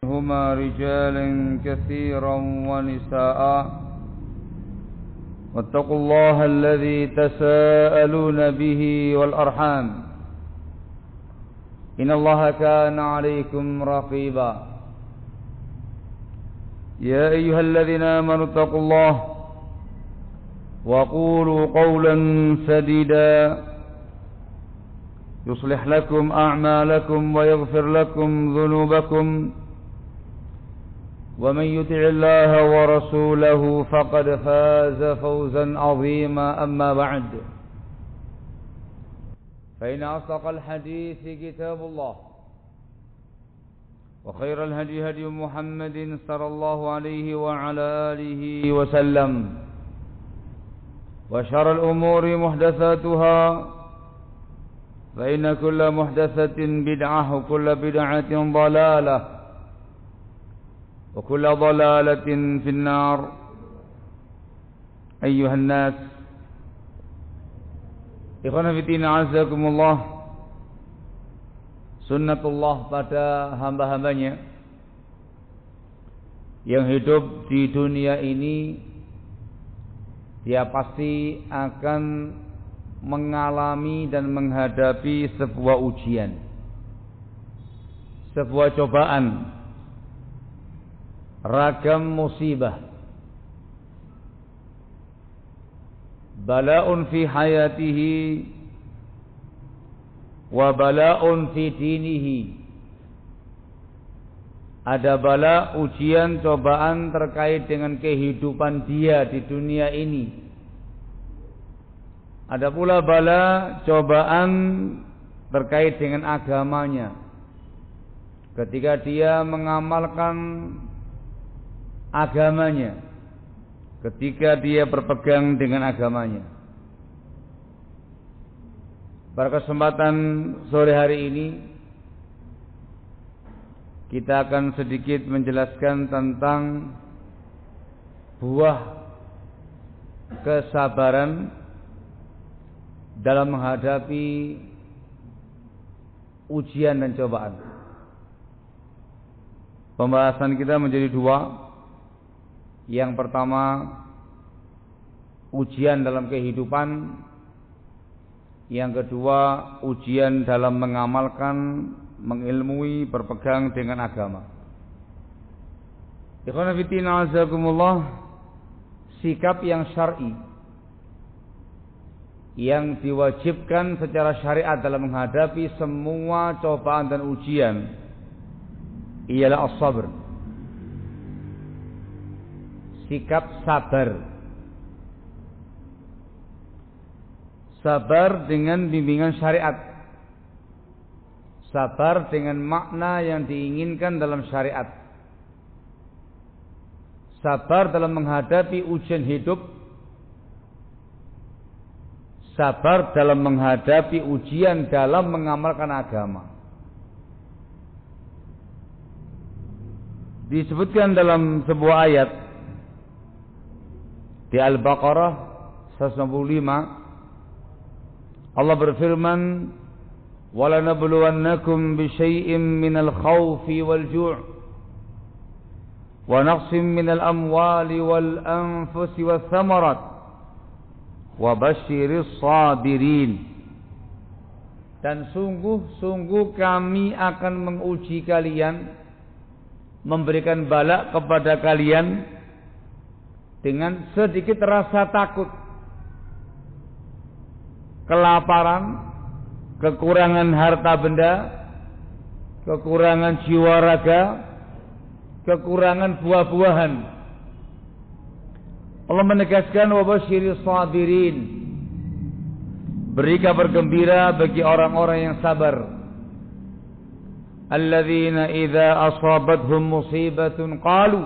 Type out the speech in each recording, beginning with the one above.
هما رجالا كثيرا ونساء واتقوا الله الذي تساءلون به والأرحام إن الله كان عليكم رقيبا يا أيها الذين آمنوا اتقوا الله وقولوا قولا سديدا يصلح لكم أعمالكم ويغفر لكم ذنوبكم ومن يطع الله ورسوله فقد فاز فوزا عظيما أما بعد فإن أصدق الحديث كتاب الله وخير الهدي هدي محمد صلى الله عليه وعلى آله وسلم وشر الأمور محدثاتها فإن كل محدثة بدعة وكل بدعة ضلالة وكل ضلالة في النار أيها الناس ikhwan fillah azakumullah. Sunnatullah pada hamba-hambanya yang hidup di dunia ini, dia pasti akan mengalami dan menghadapi sebuah ujian, sebuah cobaan, ragam musibah. Bala'un fi hayatihi wa bala'un fi dinihi. Ada bala, ujian, cobaan terkait dengan kehidupan dia di dunia ini. Ada pula bala, cobaan terkait dengan agamanya, ketika dia mengamalkan agamanya, ketika dia berpegang dengan agamanya. Pada kesempatan sore hari ini kita akan sedikit menjelaskan tentang buah kesabaran dalam menghadapi ujian dan cobaan. Pembahasan kita menjadi dua. Yang pertama, ujian dalam kehidupan. Yang kedua, ujian dalam mengamalkan, mengilmui, berpegang dengan agama. Ikhwan fillah azakumullah, sikap yang syar'i yang diwajibkan secara syariat dalam menghadapi semua cobaan dan ujian ialah as-sabr. Sikap sabar. Sabar dengan bimbingan syariat. Sabar dengan makna yang diinginkan dalam syariat. Sabar dalam menghadapi ujian hidup. Sabar dalam menghadapi ujian dalam mengamalkan agama. Disebutkan dalam sebuah ayat di Al-Baqarah 195, Allah berfirman, وَلَنَبْلُوَنَّكُمْ بِشَيْءٍ مِّنَ الْخَوْفِ وَالْجُوعِ وَنَقْصٍ مِّنَ الْأَمْوَالِ وَالْأَنفُسِ وَالثَّمَرَاتِ وَبَشِّرِ الصَّابِرِينَ. Dan sungguh-sungguh kami akan menguji kalian, memberikan bala kepada kalian dengan sedikit rasa takut, kelaparan, kekurangan harta benda, kekurangan jiwa raga, kekurangan buah-buahan. Allah menegaskan wabasyiris sabirin, beri kabar gembira bagi orang-orang yang sabar. Alladzina idza asabathum musibatun qalu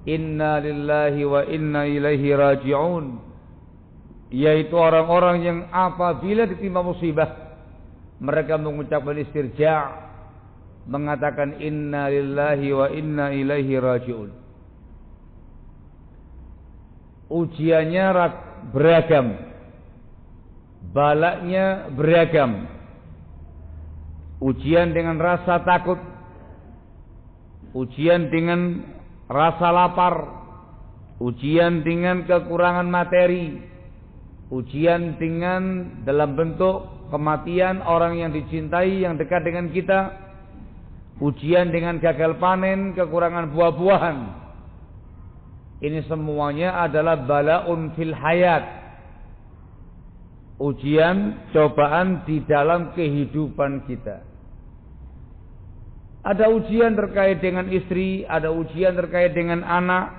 inna lillahi wa inna ilaihi raji'un. Yaitu orang-orang yang apabila ditimpa musibah, mereka mengucapkan istirja', mengatakan inna lillahi wa inna ilaihi raji'un. Ujiannya beragam, balanya beragam. Ujian dengan rasa takut, ujian dengan rasa lapar, ujian dengan kekurangan materi, ujian dengan dalam bentuk kematian orang yang dicintai, yang dekat dengan kita, ujian dengan gagal panen, kekurangan buah-buahan. Ini semuanya adalah balaun fil hayat, ujian, cobaan di dalam kehidupan kita. Ada ujian terkait dengan istri, ada ujian terkait dengan anak,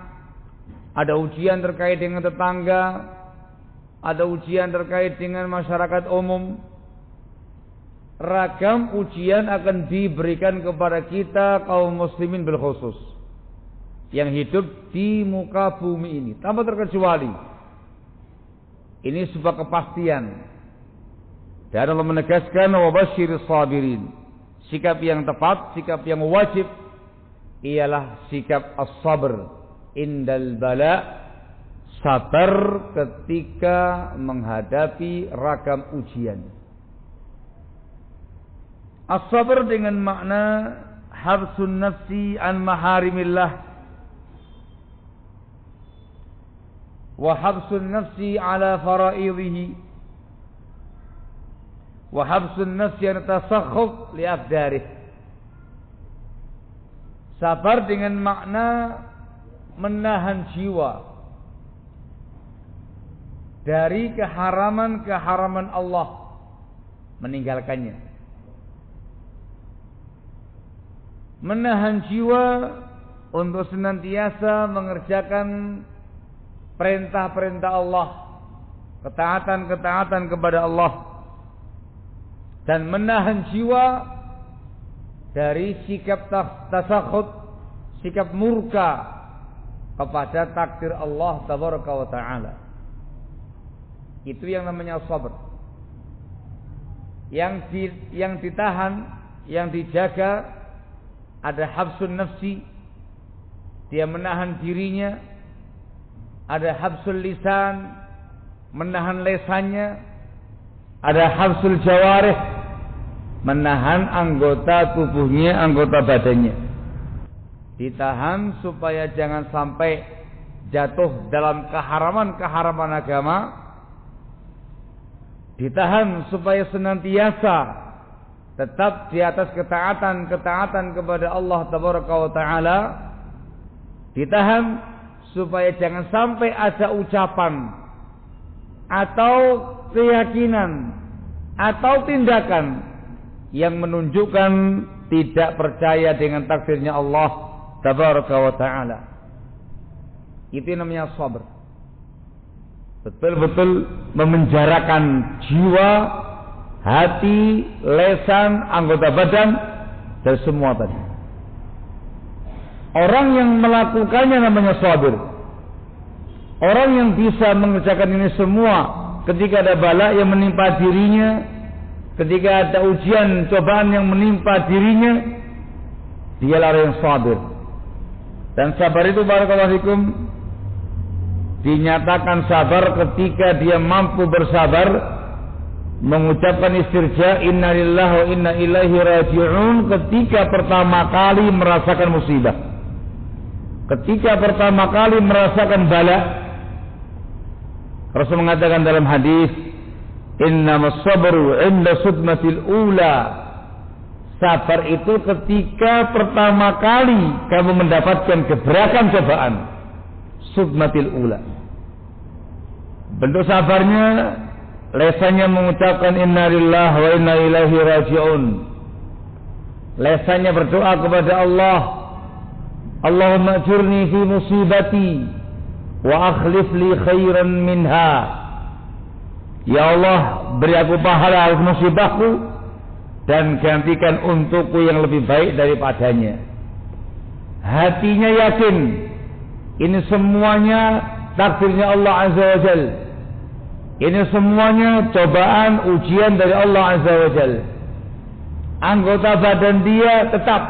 ada ujian terkait dengan tetangga, ada ujian terkait dengan masyarakat umum. Ragam ujian akan diberikan kepada kita kaum muslimin bil khusus yang hidup di muka bumi ini tanpa terkecuali. Ini sebuah kepastian. Dan Allah menegaskan wa basyiris sabirin. Sikap yang tepat, sikap yang wajib ialah sikap as-sabr indal bala, sabar ketika menghadapi ragam ujian. As-sabr dengan makna habsun nafsi an maharimillah wa habsun nafsi ala faraidhihi wa habsun nafsi an tasakhuf li afdarih. Sabar dengan makna menahan jiwa dari keharaman-keharaman Allah, meninggalkannya. Menahan jiwa untuk senantiasa mengerjakan perintah-perintah Allah, ketaatan-ketaatan kepada Allah, dan menahan jiwa dari sikap tasakhut, sikap murka kepada takdir Allah tabaraka wa ta'ala. Itu yang namanya sabar. Yang ditahan, yang dijaga, ada habsun nafsi, dia menahan dirinya. Ada habsul lisan, menahan lesannya. Ada habsul jawarih, menahan anggota tubuhnya, anggota badannya. Ditahan supaya jangan sampai jatuh dalam keharaman-keharaman agama. Ditahan supaya senantiasa tetap di atas ketaatan kepada Allah tabaraka wa ta'ala. Ditahan supaya jangan sampai ada ucapan atau keyakinan atau tindakan yang menunjukkan tidak percaya dengan takdirnya Allah tabaraka wa ta'ala. Itu namanya sabar. Betul-betul memenjarakan jiwa, hati, lesan, anggota badan, dan semua tadi. Orang yang melakukannya namanya sabir. Orang yang bisa mengerjakan ini semua ketika ada bala yang menimpa dirinya, ketika ada ujian, cobaan yang menimpa dirinya, dialah orang yang sabir. Dan sabar itu barakallahu fikum dinyatakan sabar ketika dia mampu bersabar mengucapkan istirja inna lillahi wa inna ilaihi raji'un ketika pertama kali merasakan musibah, ketika pertama kali merasakan bala. Rasul mengatakan dalam hadis, innamas sabru 'inda sudmatil ula. Sabar itu ketika pertama kali kamu mendapatkan gebrakan cobaan. Sudmatil ula. Bentuk sabarnya, lesannya mengucapkan inna lillahi wa inna ilaihi raji'un. Lesannya berdoa kepada Allah, Allahumma ajurni fi musibati wa akhlif li khairan minha. Ya Allah, beri aku pahala atas musibahku dan gantikan untukku yang lebih baik daripadanya. Hatinya yakin ini semuanya takdirnya Allah Azza wa Jal. Ini semuanya cobaan, ujian dari Allah Azza wa Jal. Anggota badan dia tetap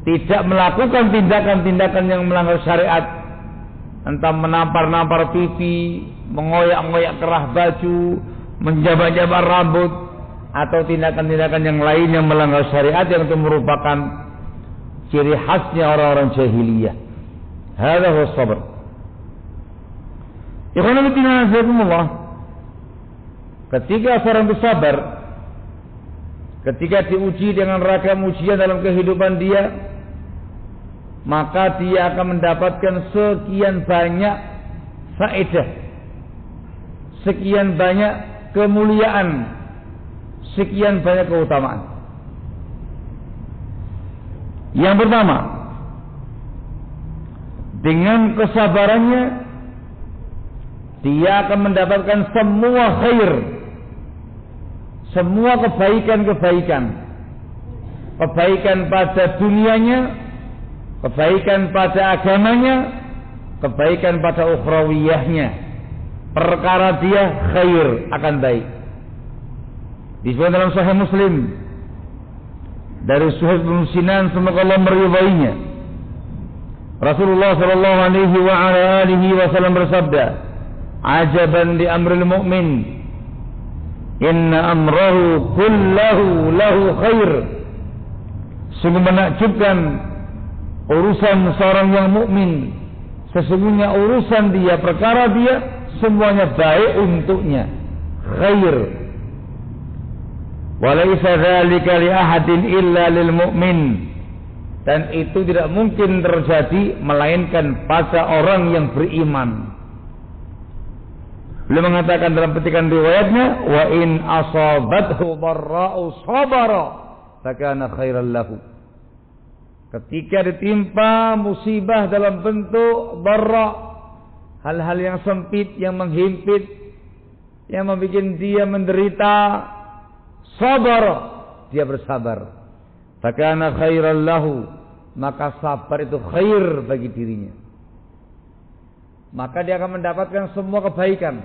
tidak melakukan tindakan-tindakan yang melanggar syariat. Entah menampar-nampar pipi, mengoyak-ngoyak kerah baju, menjabat-jabat rambut, atau tindakan-tindakan yang lain yang melanggar syariat, yang itu merupakan ciri khasnya orang-orang jahiliyah. Hadza huwa sabr. Ikhwan fillah azakumullah. Ketika seorang bersabar, ketika diuji dengan ragam ujian dalam kehidupan dia, maka dia akan mendapatkan sekian banyak faedah, sekian banyak kemuliaan, sekian banyak keutamaan. Yang pertama, dengan kesabarannya dia akan mendapatkan semua khair, semua kebaikan-kebaikan, kebaikan pada dunianya, kebaikan pada agamanya, kebaikan pada ukhrawiyahnya. Perkara dia khair akan baik. Disebut dalam Sahih Muslim dari Suhaib bin Sinan, semoga Allah meridainya, Rasulullah sallallahu alaihi wa ala alihi wasallam bersabda, "Ajaban li amril mu'min, inna amrahu kullahu lahu khair." Sungguh menakjubkan urusan seorang yang mukmin. Sesungguhnya urusan dia, perkara dia, semuanya baik untuknya, khair. Walaysa dzalika li ahadin illa lil mu'min. Dan itu tidak mungkin terjadi melainkan pada orang yang beriman. Beliau mengatakan dalam petikan riwayatnya, wa in asabathu dharra'u sabara fakana khairan lahu. Ketika ditimpa musibah dalam bentuk dharra, hal-hal yang sempit, yang menghimpit, yang membuat dia menderita, sabar, dia bersabar. Fakana khairan lahu, maka sabar itu khair bagi dirinya. Maka dia akan mendapatkan semua kebaikan,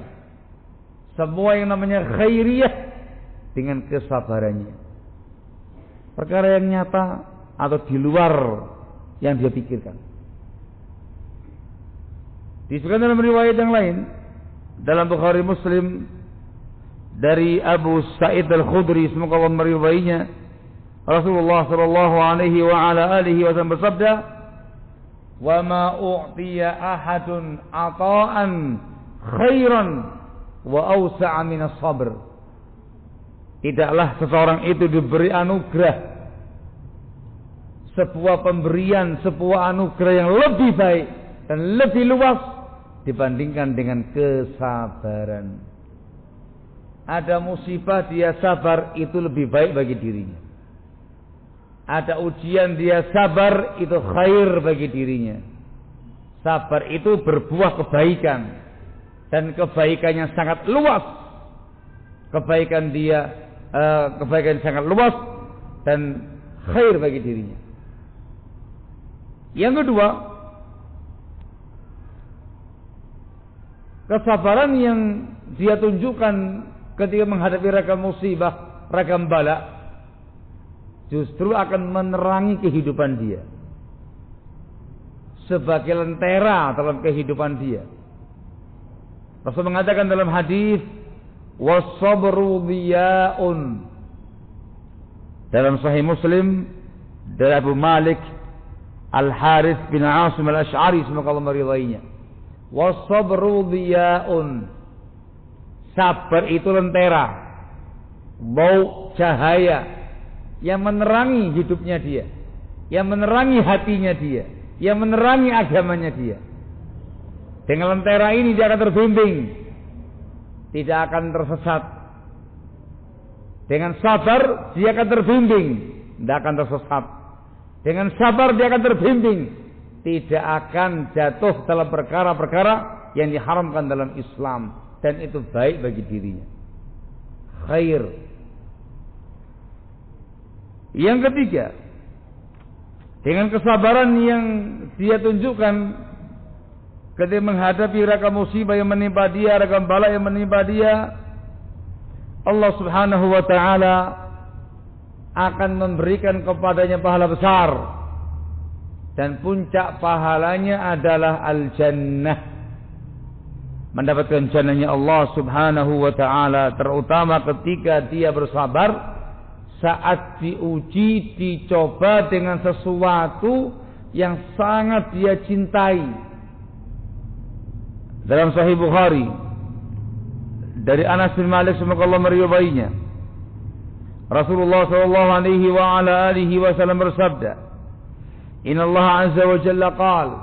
semua yang namanya khairiyah dengan kesabarannya. Perkara yang nyata atau di luar yang dia pikirkan. Disebutkan dalam riwayat yang lain dalam Bukhari Muslim dari Abu Sa'id Al-Khudri, semoga Allah meridainya, Rasulullah sallallahu alaihi wa ala alihi wasallam bersabda, "Wa ma u'tiya ahadun ata'an khairan wa awsa'a min as-sabr." Tidaklah seseorang itu diberi anugerah, sebuah pemberian, sebuah anugerah yang lebih baik dan lebih luas dibandingkan dengan kesabaran. Ada musibah dia sabar, itu lebih baik bagi dirinya. Ada ujian dia sabar, itu khair bagi dirinya. Sabar itu berbuah kebaikan, dan kebaikannya sangat luas. Kebaikan dia kebaikan sangat luas dan khair bagi dirinya. Yang kedua, kesabaran yang dia tunjukkan ketika menghadapi ragam musibah, ragam bala, justru akan menerangi kehidupan dia sebagai lentera dalam kehidupan dia. Rasul mengatakan dalam hadis, "Was-sabru diya'un." Dalam Sahih Muslim dari Abu Malik Al-Harith bin Asim Al-Ash'ari, semoga Allah meridainya, "Was-sabru diya'un." Sabar itu lentera, bau cahaya yang menerangi hidupnya dia, yang menerangi hatinya dia, yang menerangi agamanya dia. Dengan lentera ini dia akan terbimbing, tidak akan tersesat. Dengan sabar dia akan terbimbing, tidak akan tersesat. Dengan sabar dia akan terbimbing, tidak akan jatuh dalam perkara-perkara yang diharamkan dalam Islam, dan itu baik bagi dirinya, khair. Yang ketiga, dengan kesabaran yang dia tunjukkan ketika menghadapi ragam musibah yang menimpa dia, ragam bala yang menimpa dia, Allah Subhanahu wa ta'ala akan memberikan kepadanya pahala besar, dan puncak pahalanya adalah al-jannah, mendapatkan jannahnya Allah Subhanahu wa ta'ala, terutama ketika dia bersabar saat diuji, dicoba dengan sesuatu yang sangat dia cintai. Dalam Sahih Bukhari dari Anas bin Malik semoga Allah meridhoinya, Rasulullah sallallahu alaihi wa ala alihi wasallam bersabda, "Inna Allah azza wa jalla qala,"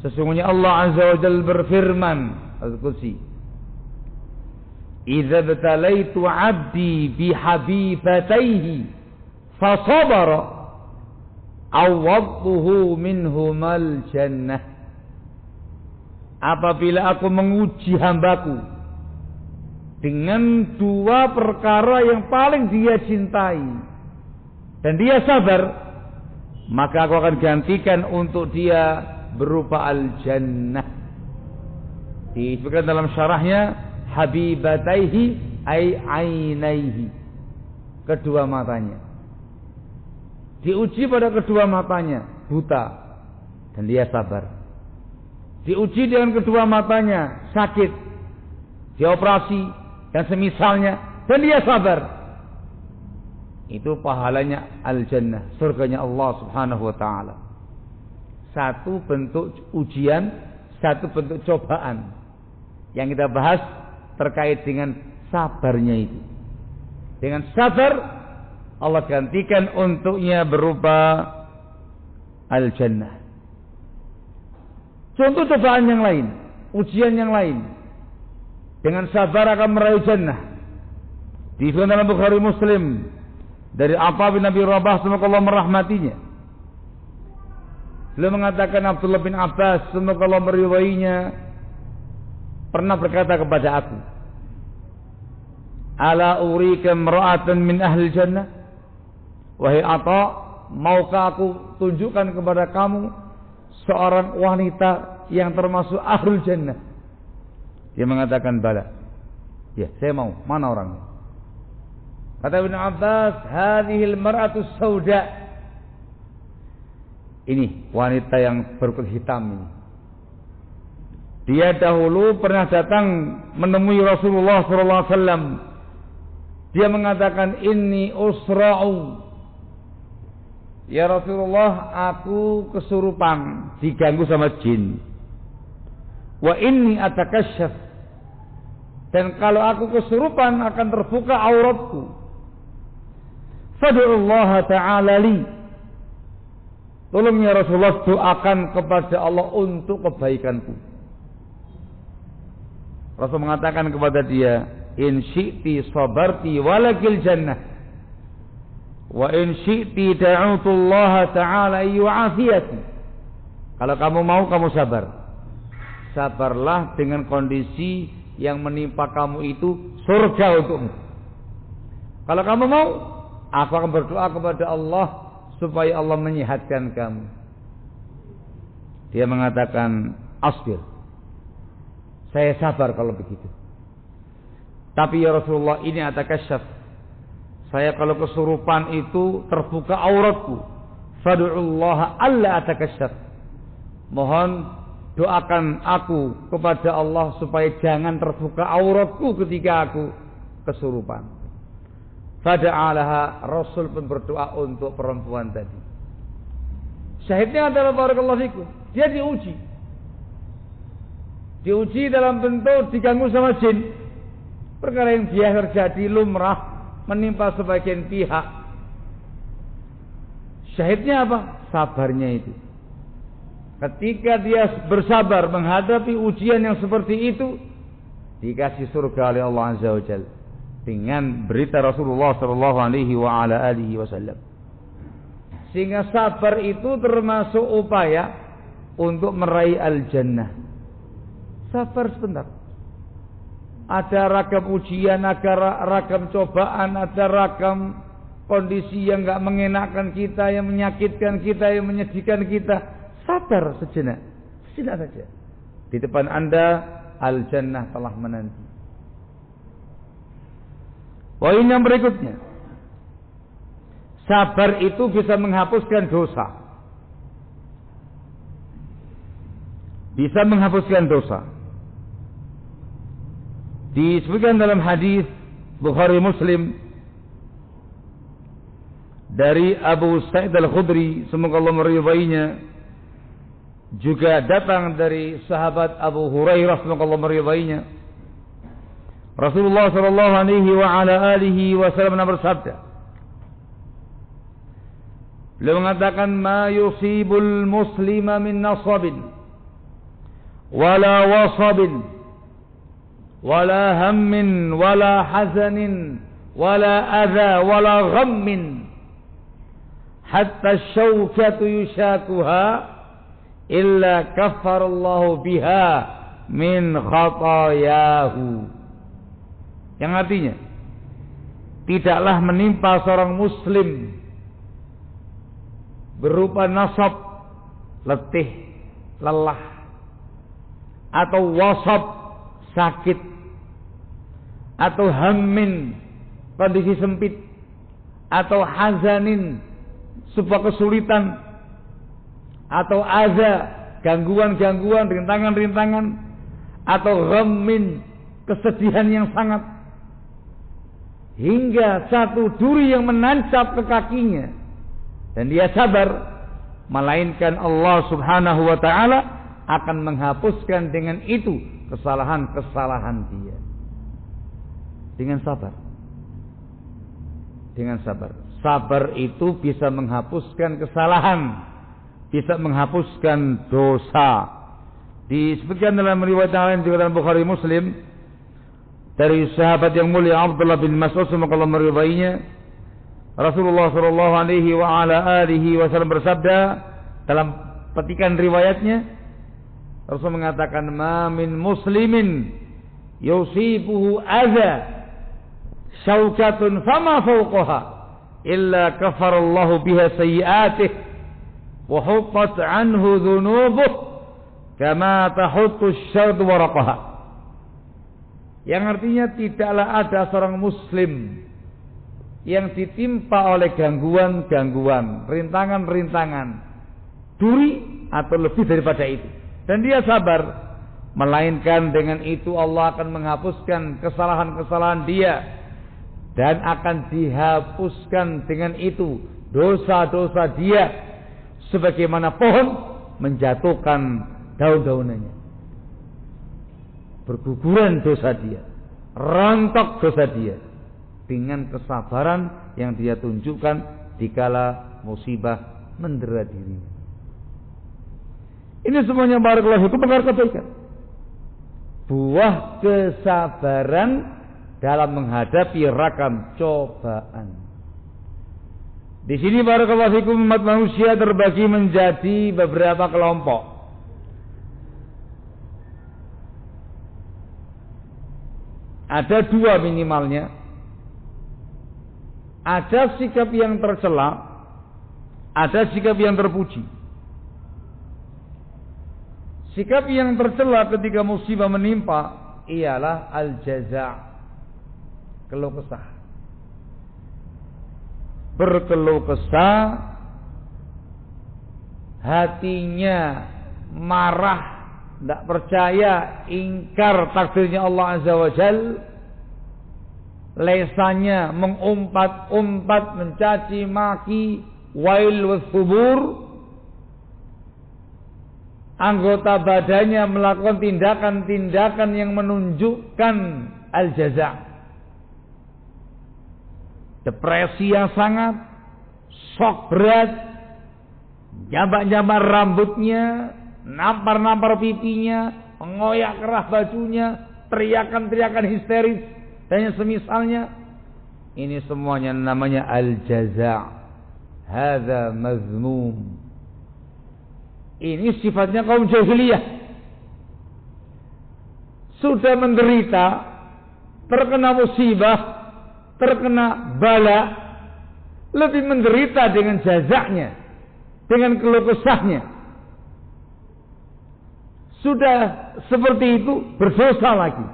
sesungguhnya Allah azza wa jalla berfirman, Al-Qudsi, "Idza btalaitu 'abdi bihabibataihi fasabara awwadtuhu minhumal jannah." Apabila aku menguji hambaku dengan dua perkara yang paling dia cintai dan dia sabar, maka aku akan gantikan untuk dia berupa al-jannah. Disebutkan dalam syarahnya, habibataihi ay ainaihi, kedua matanya. Diuji pada kedua matanya, buta, dan dia sabar. Diuji dengan kedua matanya, sakit, dioperasi dan semisalnya, dan dia sabar. Itu pahalanya al-jannah, surganya Allah subhanahu wa ta'ala. Satu bentuk ujian, satu bentuk cobaan. Yang kita bahas terkait dengan sabarnya itu. Dengan sabar, Allah gantikan untuknya berupa al-jannah. Contoh cobaan yang lain, ujian yang lain, dengan sabar akan meraih jannah. Disebutkan dalam Bukhari Muslim dari Atha bin Abi Rabah semoga Allah merahmatinya. Beliau mengatakan Abdullah bin Abbas semoga Allah meridhoinya pernah berkata kepada aku, "Ala urika imra'atan min ahli jannah?" Wahai Atha, maukah aku tunjukkan kepada kamu seorang wanita yang termasuk ahlul jannah? Dia mengatakan bala. Ya, saya mau. Mana orangnya? Kata Ibnu Abbas, hadhil mar'atu sauda. Ini wanita yang berkulit hitam ini. Dia dahulu pernah datang menemui Rasulullah SAW. Dia mengatakan, inni usra'u. Ya Rasulullah, aku kesurupan, diganggu sama jin. Wa inni atakasyaf. Dan kalau aku kesurupan akan terbuka auratku. Fad'ullaha ta'ala li. Tolong ya Rasulullah, doakan kepada Allah untuk kebaikanku. Rasul mengatakan kepada dia, in syi'ti sabarti walakil jannah. Wa in syi'ti da'utullaha ta'ala yu'afiyati. Kalau kamu mau, kamu sabar. Sabarlah dengan kondisi yang menimpa kamu itu surga untukmu. Kalau kamu mau, aku akan berdoa kepada Allah supaya Allah menyehatkan kamu. Dia mengatakan, asbir, saya sabar kalau begitu. Tapi ya Rasulullah, ini atakasyaf. Saya kalau kesurupan itu terbuka auratku. Fad'ullaha alla atakasyaf. Mohon doakan aku kepada Allah supaya jangan terbuka auratku ketika aku kesurupan. Fada'alaha, Rasul pun berdoa untuk perempuan tadi. Syahidnya adalah barakallahu fikum, dia diuji. Diuji dalam bentuk diganggu sama jin. Perkara yang biasa terjadi lumrah menimpa sebagian pihak. Syahidnya apa? Sabarnya itu. Ketika dia bersabar menghadapi ujian yang seperti itu, dikasih surga oleh Allah Azza wa Jalla dengan berita Rasulullah sallallahu alaihi wa ala alihi wasallam. Sehingga sabar itu termasuk upaya untuk meraih al-jannah. Sabar sebentar. Ada ragam ujian, ada ragam cobaan, ada ragam kondisi yang enggak mengenakkan kita, yang menyakitkan kita, yang menyedihkan kita. Sabar sejenak, sejenak saja. Di depan Anda al-jannah telah menanti. Poin yang berikutnya, sabar itu bisa menghapuskan dosa. Bisa menghapuskan dosa. Disebutkan dalam hadis Bukhari Muslim dari Abu Sa'id Al-Khudri, semoga Allah meridainya, juga datang dari sahabat Abu Hurairah, semoga Allah meridainya. Rasulullah sallallahu alaihi wa ala alihi wasallam bersabda, beliau mengatakan, ma yusibul muslima min nasabin wala wasabin wala hammin wala hazanin wala adha wala ghammin hatta syaukatu yushakuha illa kaffarallahu biha min khatayahu. Yang artinya, tidaklah menimpa seorang muslim berupa nasab, letih, lelah, atau wasab, sakit, atau hammin, kondisi sempit, atau hazanin, sebuah kesulitan, atau adza, gangguan-gangguan, rintangan-rintangan, atau ghammin, kesedihan yang sangat, hingga satu duri yang menancap ke kakinya dan dia sabar, melainkan Allah Subhanahu wa ta'ala akan menghapuskan dengan itu kesalahan-kesalahan dia. Dengan sabar. Dengan sabar. Sabar itu bisa menghapuskan kesalahan, bisa menghapuskan dosa. Disebutkan dalam riwayat lain juga dalam Bukhari Muslim dari sahabat yang mulia Abdullah bin Mas'ud, semoga Allah meridainya, Rasulullah sallallahu alaihi wa ala alihi wasallam bersabda dalam petikan riwayatnya, Rasul mengatakan, ma min muslimin yusibuhu adza syaukatun fama fawqaha illa kafarallahu biha sayyi'atih wa huttat anhu dhunubuh kama tahuttu asy-syardu waraqaha. Yang artinya, tidaklah ada seorang muslim yang ditimpa oleh gangguan-gangguan, rintangan-rintangan, duri atau lebih daripada itu, dan dia sabar, melainkan dengan itu Allah akan menghapuskan kesalahan-kesalahan dia, dan akan dihapuskan dengan itu dosa-dosa dia, sebagaimana pohon menjatuhkan daun-daunannya. Berguguran dosa dia, rontok dosa dia, dengan kesabaran yang dia tunjukkan dikala musibah mendera dirinya. Ini semuanya barakallahu fikum perkara kebaikan, buah kesabaran dalam menghadapi ragam cobaan. Di sini barakallahu fikum umat manusia terbagi menjadi beberapa kelompok. Ada dua minimalnya. Ada sikap yang tercela, ada sikap yang terpuji. Sikap yang tercela ketika musibah menimpa ialah al-jaza', keluh kesah. Berkeluh kesah, hatinya marah, tidak percaya, ingkar takdirnya Allah Azza wa Jal, lesanya mengumpat-umpat, mencaci maki, wail wa thubur, anggota badannya melakukan tindakan-tindakan yang menunjukkan al-jaza', depresi yang sangat, shock berat, jambak-jambak rambutnya, nampar-nampar pipinya, mengoyak kerah bajunya, teriakan-teriakan histeris, dan yang semisalnya. Ini semuanya namanya al-jaza'. Hadza mazmum. Ini sifatnya kaum jahiliyah. Sudah menderita, terkena musibah, terkena bala, lebih menderita dengan jazaknya, dengan keluh kesahnya. Sudah seperti itu, berdosa lagi,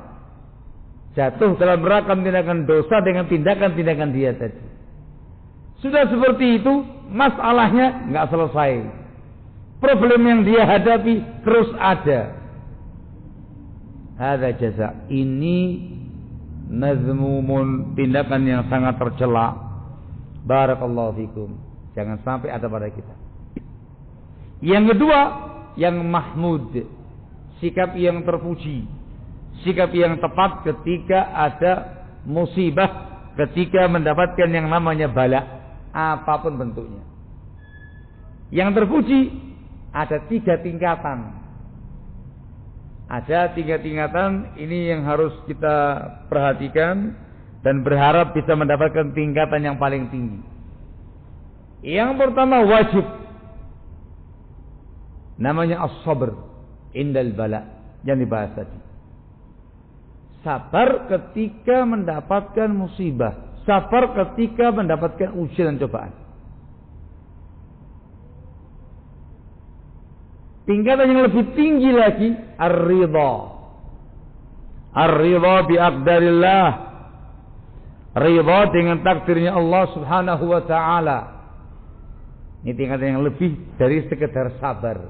jatuh dalam ragam tindakan dosa dengan tindakan-tindakan dia tadi. Sudah seperti itu, masalahnya nggak selesai, problem yang dia hadapi terus ada. Hadza jaza'. Ini mazmumun, tindakan yang sangat tercela. Barakallahu fikum. Jangan sampai ada pada kita. Yang kedua, yang mahmud, sikap yang terpuji, sikap yang tepat ketika ada musibah, ketika mendapatkan yang namanya bala, apapun bentuknya. Yang terpuji ada 3 tingkatan. Ada 3 tingkatan, ini yang harus kita perhatikan dan berharap bisa mendapatkan tingkatan yang paling tinggi. Yang pertama wajib, namanya as-sabr indal bala, yang dibahas tadi. Sabar ketika mendapatkan musibah, sabar ketika mendapatkan ujian dan cobaan. Tingkatan yang lebih tinggi lagi ar-ridha. Ar-ridha bi aqdarillah. Ridha dengan takdirnya Allah Subhanahu wa taala. Ini tingkatan yang lebih dari sekedar sabar.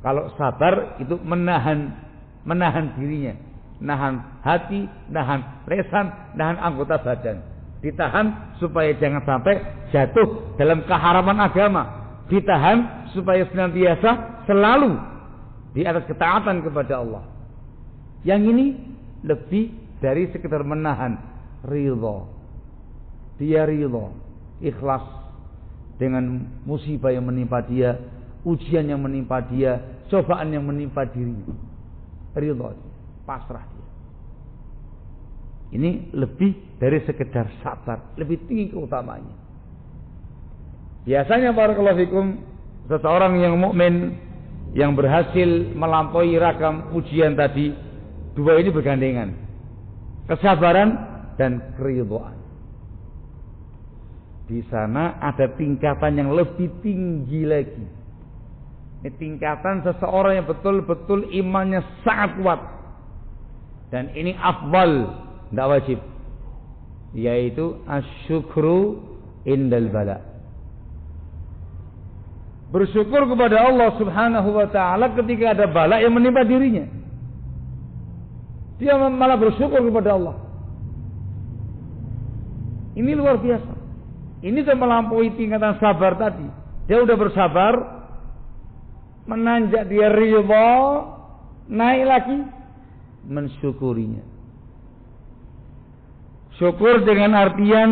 Kalau sabar itu menahan dirinya, nahan hati, nahan lesan, nahan anggota badan. Ditahan supaya jangan sampai jatuh dalam keharaman agama. Ditahan supaya senantiasa selalu di atas ketaatan kepada Allah. Yang ini lebih dari sekedar menahan, ridha. Dia ridha, ikhlas dengan musibah yang menimpa dia, ujian yang menimpa dia, cobaan yang menimpa dirinya. Ridha dia, pasrah dia. Ini lebih dari sekedar sabar, lebih tinggi keutamaannya. Biasanya barakallahu fikum, seseorang yang mukmin yang berhasil melampaui ragam ujian tadi, 2 ini bergandengan. Kesabaran dan keridhaan. Di sana ada tingkatan yang lebih tinggi lagi. Ini tingkatan seseorang yang betul-betul imannya sangat kuat. Dan ini afdal, tidak wajib. Yaitu asyukru indal bala. Bersyukur kepada Allah Subhanahu wa taala ketika ada bala yang menimpa dirinya. Dia malah bersyukur kepada Allah. Ini luar biasa. Ini sudah melampaui tingkatan sabar tadi. Dia sudah bersabar, menanjak, dia ridha, naik lagi mensyukurinya. Syukur dengan artian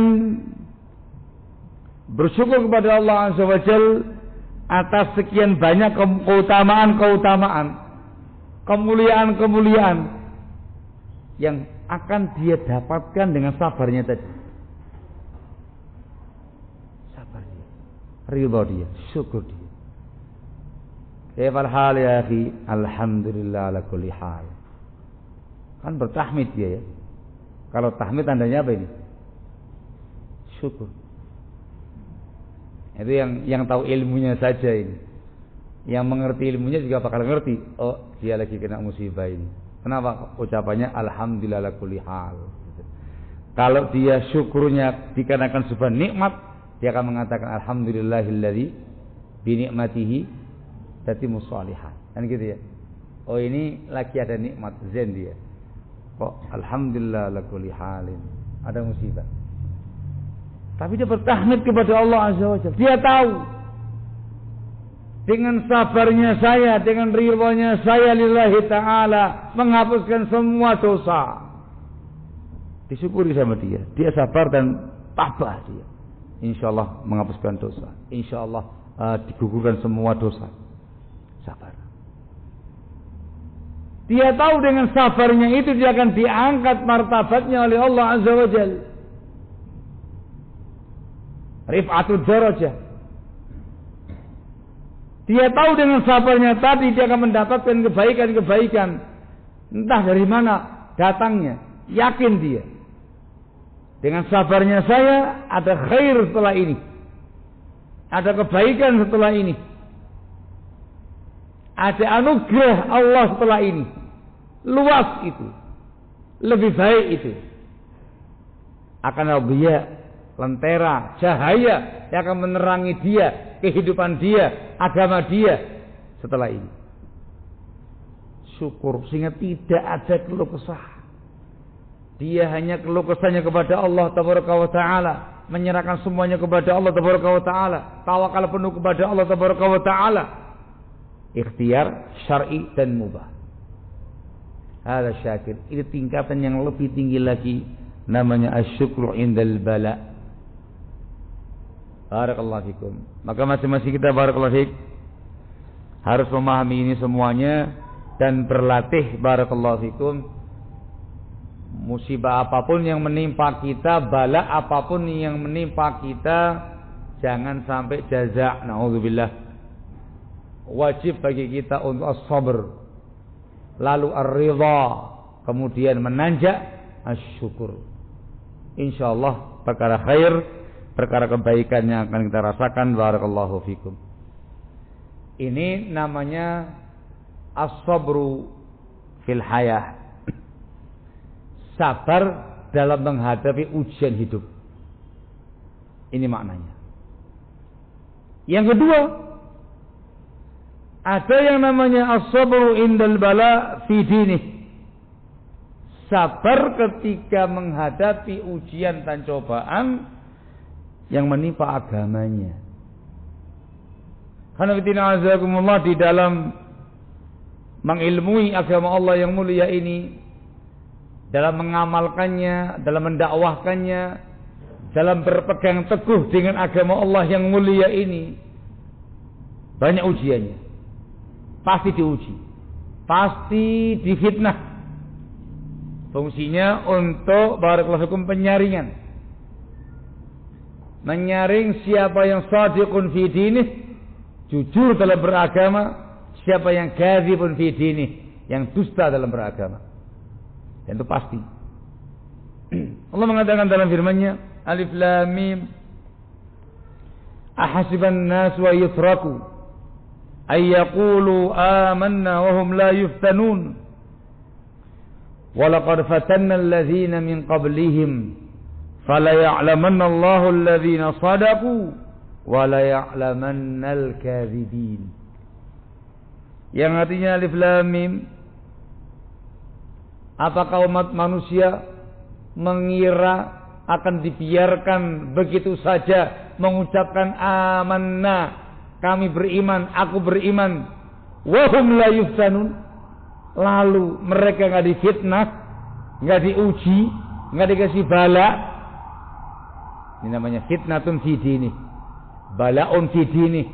bersyukur kepada Allah Azza wa Jalla atas sekian banyak keutamaan-keutamaan, kemuliaan-kemuliaan yang akan dia dapatkan dengan sabarnya tadi. Sabar dia, ridha dia, syukur dia. Kaifal hal ya akhi? Alhamdulillah ala kulli hal. Kan bertahmid dia ya. Kalau tahmid tandanya apa ini? Syukur. Itu yang tahu ilmunya saja ini. Yang mengerti ilmunya juga bakal ngerti. Oh, dia lagi kena musibah ini. Kenapa ucapannya alhamdulillah ala kulli hal? Kalau dia syukurnya dikarenakan sebuah nikmat, dia akan mengatakan alhamdulillahilladzi bi ni'matihi tatimmus shalihat. Kan gitu ya. Oh, ini lagi ada nikmat, zen dia. Kok alhamdulillah ala kulli halin. Ada musibah. Tapi dia bertahmid kepada Allah Azza wa Jalla. Dia tahu dengan sabarnya saya, dengan ridhonya saya lillahi ta'ala menghapuskan semua dosa. Disyukuri sama dia. Dia sabar dan tabah dia. InsyaAllah menghapuskan dosa. InsyaAllah digugurkan semua dosa. Sabar. Dia tahu dengan sabarnya itu dia akan diangkat martabatnya oleh Allah Azza wa Jalla. Rif'atul darajah. Dia tahu dengan sabarnya tadi dia akan mendapatkan kebaikan-kebaikan. Entah dari mana datangnya. Yakin dia. Dengan sabarnya saya ada khair setelah ini. Ada kebaikan setelah ini. Ada anugerah Allah setelah ini. Luas itu. Lebih baik itu. Akan dia lentera, cahaya yang akan menerangi dia, kehidupan dia, agama dia setelah ini. Syukur sehingga tidak ada keluh kesah. Dia hanya keluh kesahnya kepada Allah Tabaraka wa Ta'ala menyerahkan semuanya kepada Allah Tabaraka wa Ta'ala, tawakal penuh kepada Allah Tabaraka wa Ta'ala, ikhtiar syar'i dan mubah. Hada syakir. Ini tingkatan yang lebih tinggi lagi, namanya asyukru indal bala. Barakallahu fikum. Maka masing-masing kita barakallahu fik harus memahami ini semuanya dan berlatih barakallahu fikum. Musibah apapun yang menimpa kita, bala apapun yang menimpa kita, jangan sampai jaza', naudzubillah. Wajib bagi kita untuk as-sabr, lalu ar-ridha, kemudian menanjak asyukur. Insyaallah perkara khair, perkara kebaikan yang akan kita rasakan. Barakallahu fikum. Ini namanya as-sabru fil hayah. Sabar dalam menghadapi ujian hidup. Ini maknanya. Yang kedua, ada yang namanya as-sabru indal bala fi dinih. Sabar ketika menghadapi ujian dan cobaan yang menimpa agamanya. Karena azakumullah, di dalam mengilmui agama Allah yang mulia ini, dalam mengamalkannya, dalam mendakwahkannya, dalam berpegang teguh dengan agama Allah yang mulia ini, banyak ujiannya. Pasti diuji, pasti difitnah. Fungsinya untuk barakallahu fikum penyaringan, menyaring siapa yang shadiqun fi dinih, jujur dalam beragama, siapa yang kadzibun fi dinih, yang dusta dalam beragama. Dan itu pasti. Allah mengatakan dalam firman-Nya, Alif Lam Mim, ahasiban nas wa yutraku ay yaqulu amanna wa hum la yuftanun wa laqad fatanna alladhina min qablihim fala ya'lamanna Allahu alladhina sadaqu wa la ya'lamanna al-kadhibin. Yang artinya Alif Lam Mim, apakah umat manusia mengira akan dibiarkan begitu saja mengucapkan amanna, kami beriman, aku beriman, wahum la yuftanun, lalu mereka enggak difitnah, enggak diuji, enggak dikasih bala? Ini namanya fitnatun fi dini, balaun fi dini,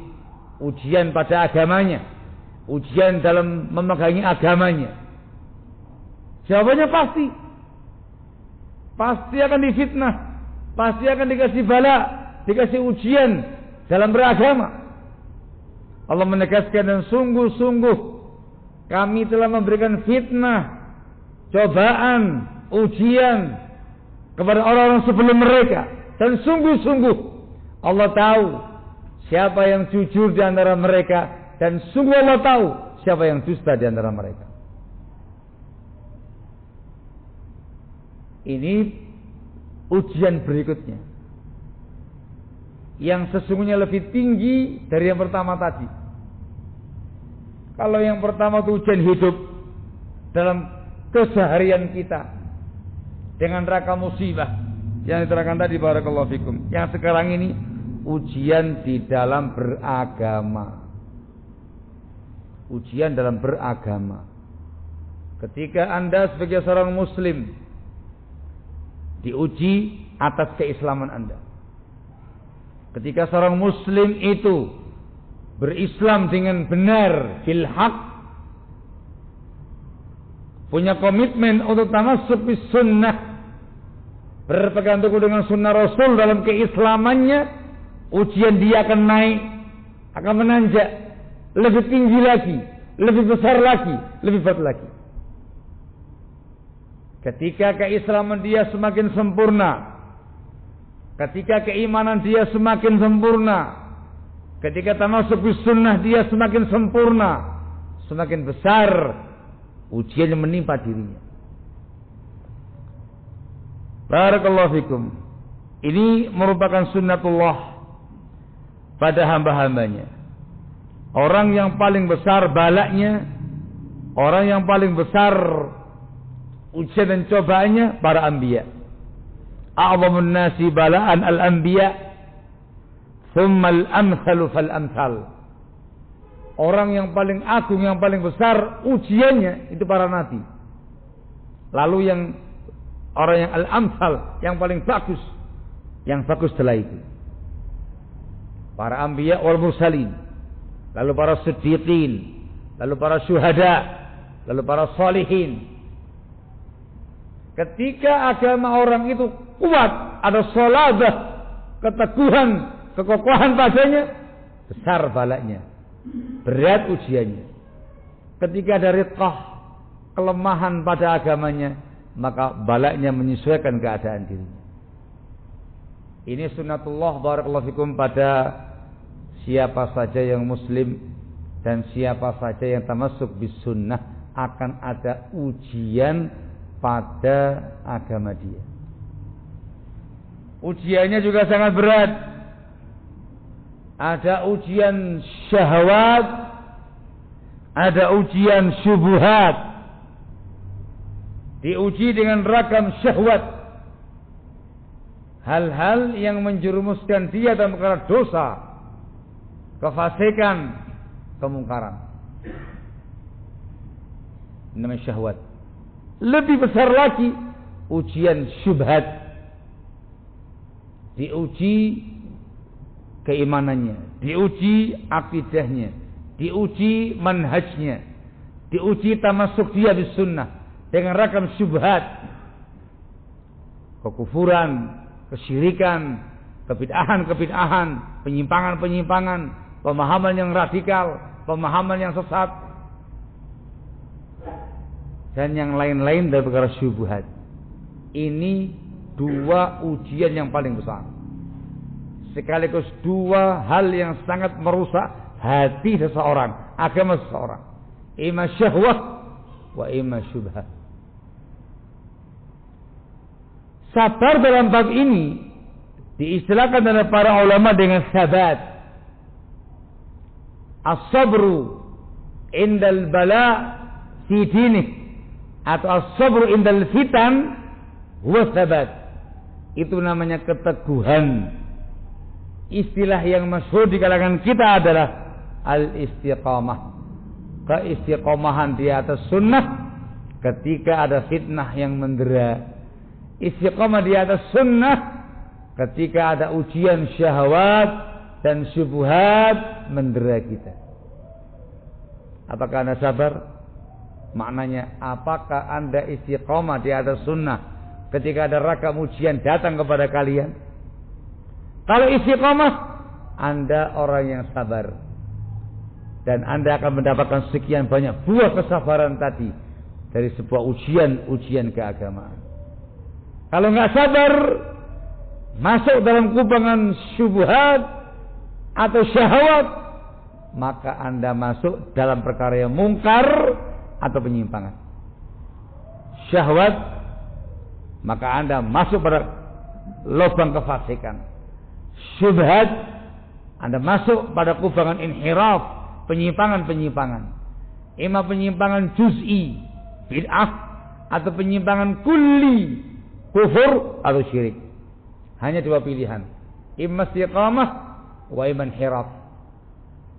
ujian pada agamanya, ujian dalam memegangi agamanya. Jawabannya pasti. Pasti akan difitnah, pasti akan dikasih bala, dikasih ujian dalam beragama. Allah menegaskan, dan sungguh-sungguh kami telah memberikan fitnah, cobaan, ujian kepada orang-orang sebelum mereka. Dan sungguh-sungguh Allah tahu siapa yang jujur di antara mereka, dan sungguh Allah tahu siapa yang dusta di antara mereka. Ini ujian berikutnya, yang sesungguhnya lebih tinggi dari yang pertama tadi. Kalau yang pertama itu ujian hidup dalam keseharian kita dengan rangka musibah yang diterangkan tadi, barakallahu fikum. Yang sekarang ini ujian di dalam beragama. Ujian dalam beragama. Ketika Anda sebagai seorang muslim diuji atas keislaman Anda. Ketika seorang muslim itu berislam dengan benar, bil haq, punya komitmen untuk tamassuk bis sunnah, berpegang teguh dengan sunnah Rasul dalam keislamannya, ujian dia akan naik, akan menanjak lebih tinggi lagi, lebih besar lagi, lebih berat lagi. Ketika keislaman dia semakin sempurna, ketika keimanan dia semakin sempurna, ketika tamasuk bis sunnah dia semakin sempurna, semakin besar ujian yang menimpa dirinya. Barakallahu fikum. Ini merupakan sunnatullah pada hamba-hambanya. Orang yang paling besar balaknya, orang yang paling besar ujian dan cobaannya, para anbiya. a'zamun nasi bala'an al-anbiya, thumma al-amsalu fal-amsal. Orang yang paling agung, yang paling besar ujiannya itu para nabi. Lalu yang orang yang al-amsal, yang paling bagus, yang bagus setelah itu para anbiya wal mursalin, lalu para siddiqin, lalu para syuhada, lalu para salihin. Ketika agama orang itu kuat, ada salabah, keteguhan, kekokohan padanya, besar balanya, berat ujiannya. Ketika ada riqah, kelemahan pada agamanya, maka balanya menyesuaikan keadaan dirinya. Ini sunnatullah barakallahu fikum pada siapa saja yang muslim dan siapa saja yang termasuk bis sunnah, akan ada ujian pada agama dia. Ujiannya juga sangat berat. Ada ujian syahwat, ada ujian syubhat. Diuji dengan ragam syahwat, hal-hal yang menjerumuskan dia dalam perkara dosa, kefasikan, kemungkaran. Namanya syahwat. Lebih besar lagi ujian syubhat. Diuji keimanannya, diuji akidahnya, diuji manhajnya, diuji tamasuk dia bis sunnah dengan ragam syubhat, kekufuran, kesyirikan, kebid'ahan, penyimpangan, pemahaman yang radikal, pemahaman yang sesat, dan yang lain-lain dari perkara syubhat. Ini dua ujian yang paling besar, sekaligus dua hal yang sangat merusak hati seseorang, agama seseorang. Ima syahwat wa ima syubhat. Sabar dalam bab ini diistilahkan oleh para ulama dengan sabat. As-sabru indal bala fi dinih, atau as-sabru indal fitan huwa sabat. Itu namanya keteguhan. Istilah yang masyhur di kalangan kita adalah al-istiqamah. Keistiqamahan di atas sunnah ketika ada fitnah yang mendera. Istiqamah di atas sunnah ketika ada ujian syahwat dan syubhat mendera kita. Apakah Anda sabar? Maknanya, apakah Anda istiqamah di atas sunnah ketika ada ragam ujian datang kepada kalian? Kalau istiqamah, Anda orang yang sabar, dan Anda akan mendapatkan sekian banyak buah kesabaran tadi dari sebuah ujian keagamaan. Kalau nggak sabar, masuk dalam kubangan syubhat atau syahwat, maka Anda masuk dalam perkara yang mungkar atau penyimpangan. Syahwat, maka Anda masuk pada lubang kefasikan. Syubhat, Anda masuk pada kubangan inhiraf, penyimpangan. Ima penyimpangan juz'i, bid'ah, atau penyimpangan kulli, kufur atau syirik. Hanya dua pilihan, imma istiqamah wa imma inhiraf.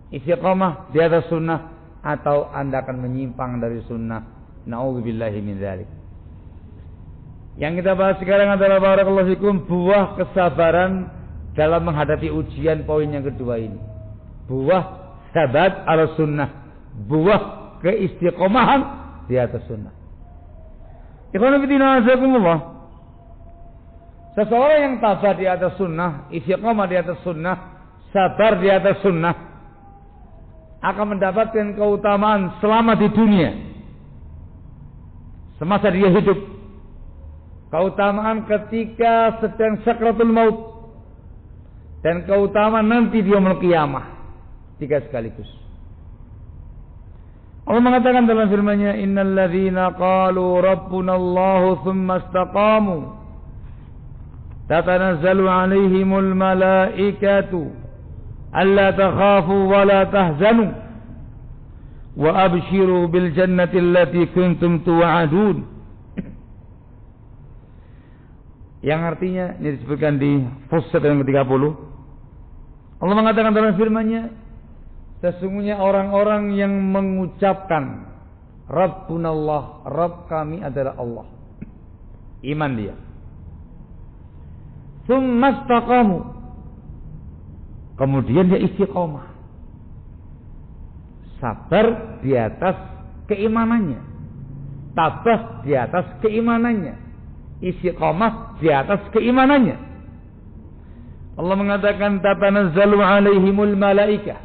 Istiqamah di atas sunnah, atau Anda akan menyimpang dari sunnah. Na'udzubillahi min dzalik. Yang kita bahas sekarang adalah barakallahu fikum buah kesabaran dalam menghadapi ujian. Poin yang kedua ini, buah sabat ala sunnah, buah keistiqomahan di atas sunnah. Ikhwan fillah azakumullah. Seseorang yang tabah di atas sunnah, istiqomah di atas sunnah, sabar di atas sunnah, akan mendapatkan keutamaan selama di dunia, semasa dia hidup. Keutamaan ketika sedang sakratul maut, dan keutamaan nanti di yaumul qiyamah, tiga sekaligus. Allah mengatakan dalam firman-Nya, innal ladzina qalu rabbunallahu tsumma istaqamu tatanazzalu alaihimul malaikatu alla takhafu wa la tahzanu wa abshiru bil jannati allati kuntum tu'adun. Orang-orang yang Yang artinya ini disebutkan di Fussilat yang ke-30. Allah mengatakan dalam firman-Nya, sesungguhnya orang-orang yang mengucapkan Rabbunallah, Rabb kami adalah Allah. Iman dia. Tsumastaqamu. Kemudian dia istiqomah. Sabar di atas keimanannya. Tabah di atas keimanannya. Istiqomah di atas keimanannya. Allah mengatakan tatanazzalu alaihimul malaikah.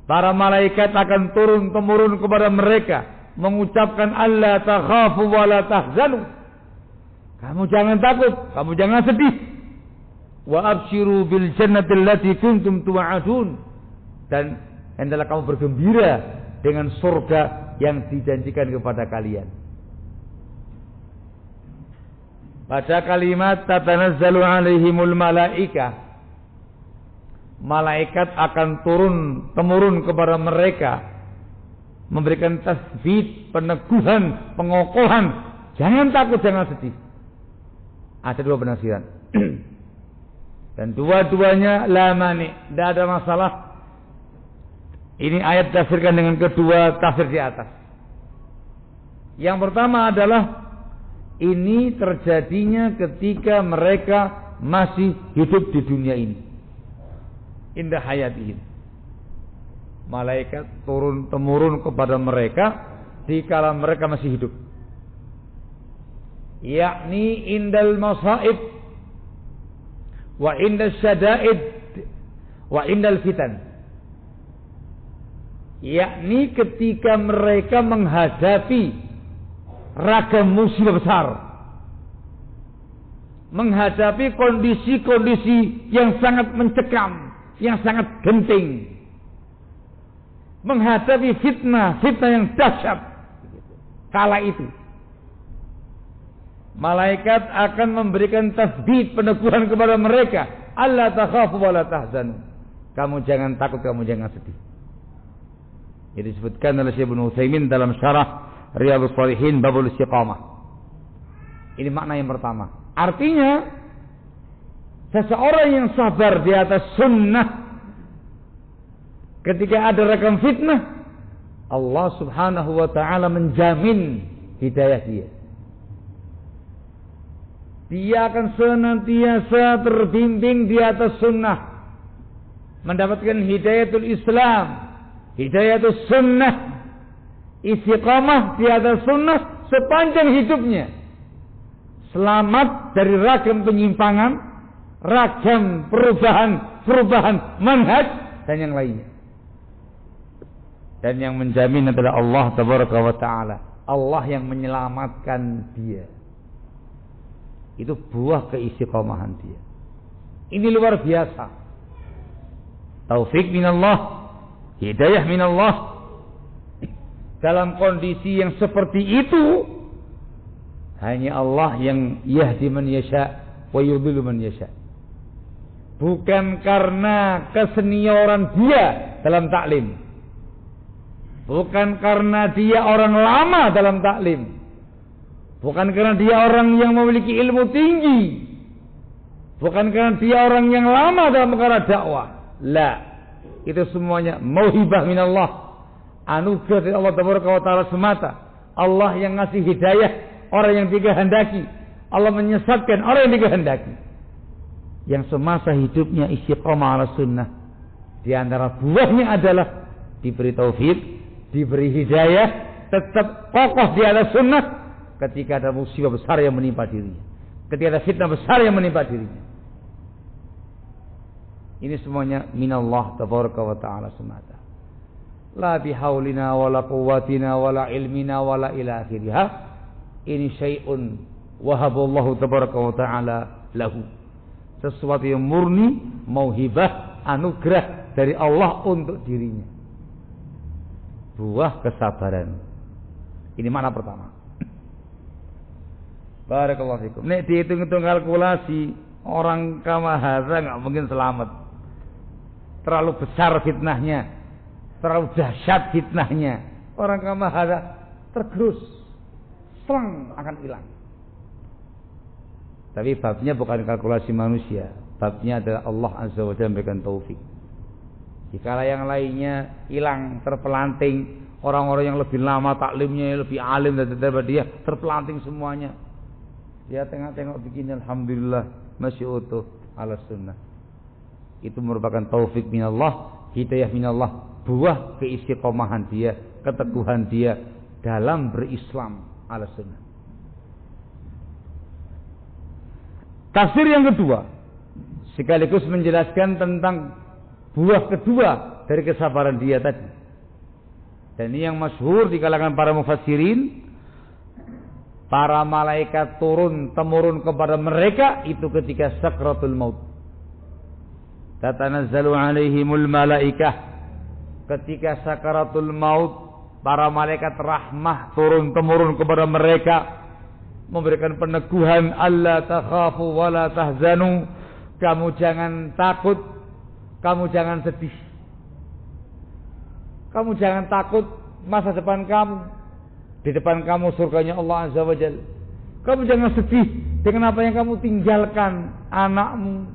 Para malaikat akan turun-temurun kepada mereka mengucapkan alla takhafu wa la tahzanu. Kamu jangan takut, kamu jangan sedih. Wa abshiru bil jannati allati kuntum tu'adun. Dan hendaklah kamu bergembira dengan surga yang dijanjikan kepada kalian. Pada kalimat tatanazzalu alaihimul malaikah, malaikat akan turun-temurun kepada mereka memberikan tasbih, peneguhan, pengokohan. Jangan takut, jangan sedih. Ada dua penafsiran. Dan dua-duanya la mani, tidak ada masalah. Ini ayat tafsirkan dengan kedua tafsir di atas. Yang pertama adalah ini terjadinya ketika mereka masih hidup di dunia ini. Indah hayatihim. Malaikat turun-temurun kepada mereka dikala mereka masih hidup. Yakni indal masaib wa indal syada'id wa indal fitan. Yakni ketika mereka menghadapi ragam musibah besar, menghadapi kondisi-kondisi yang sangat mencekam, yang sangat genting, menghadapi fitnah yang dahsyat. Kala itu malaikat akan memberikan tasbih, peneguhan kepada mereka, alla takhafu wa la tahzanu. Kamu jangan takut, kamu jangan sedih. Ini disebutkan oleh Syekh Ibnu Utsaimin dalam syarah Riyadhus Shalihin babul istiqamah. Ini makna yang pertama. Artinya seseorang yang sabar di atas sunnah ketika ada ragam fitnah, Allah Subhanahu wa taala menjamin hidayah dia. Dia akan senantiasa terbimbing di atas sunnah, mendapatkan hidayatul Islam, hidayatul sunnah, istiqamah di atas sunnah sepanjang hidupnya. Selamat dari ragam penyimpangan, ragam perubahan manhaj dan yang lainnya. Dan yang menjamin adalah Allah Tabaraka wa Ta'ala. Allah yang menyelamatkan dia. Itu buah keistiqomahan dia. Ini luar biasa. Taufik minallah, hidayah minallah. Dalam kondisi yang seperti itu, hanya Allah yang yahdi man yasha wa yudhillu man yasha. Bukan karena kesenioran dia dalam taklim, bukan karena dia orang lama dalam taklim, bukan karena dia orang yang memiliki ilmu tinggi, bukan karena dia orang yang lama dalam perkara dakwah. La, itu semuanya mauhibah minallah, anugerah dari Allah Taala semata. Allah yang ngasih hidayah orang yang dikehendaki, Allah menyesatkan orang yang dikehendaki. Yang semasa hidupnya istiqomah ala sunnah, di antara buahnya adalah diberi taufik, diberi hidayah, tetap kokoh di atas sunnah ketika ada musibah besar yang menimpa dirinya, ketika ada fitnah besar yang menimpa dirinya. Ini semuanya minallah tabaraka wa ta'ala semata. La bihaulina wala quwwatina wala ilmina wala ila akhiriha. Ini syai'un wahaballahu tabaraka wa ta'ala lahu. Sesuatu yang murni, mauhibah, anugerah dari Allah untuk dirinya. Buah kesabaran. Ini makna pertama. Barakallahu fikum. Nek dihitung-hitung kalkulasi, orang kama hadza enggak mungkin selamat. Terlalu besar fitnahnya, terlalu dahsyat fitnahnya. Orang kama hadza tergerus, selang akan hilang. Tapi babnya bukan kalkulasi manusia. Babnya adalah Allah Azza wa Jalla memberikan taufik. Jika yang lainnya hilang, terpelanting, orang-orang yang lebih lama taklimnya, lebih alim daripada dia, terpelanting semuanya. Dia tengok-tengok begini, alhamdulillah masih utuh ala sunnah. Itu merupakan taufik minallah, hidayah minallah, buah keistiqomahan dia, keteguhan dia dalam berislam ala sunnah. Tafsir yang kedua sekaligus menjelaskan tentang buah kedua dari kesabaran dia tadi. Dan ini yang masyhur di kalangan para mufassirin, para malaikat temurun kepada mereka itu ketika sakratul maut. Tatanazzalu alaihimul malaikah, ketika sakaratul maut, para malaikat rahmah temurun kepada mereka, memberikan peneguhan, alla takhafu wa la tahzanu, kamu jangan takut, kamu jangan sedih, kamu jangan takut masa depan kamu, di depan kamu surganya Allah Azza wa Jalla. Kamu jangan sedih dengan apa yang kamu tinggalkan, anakmu,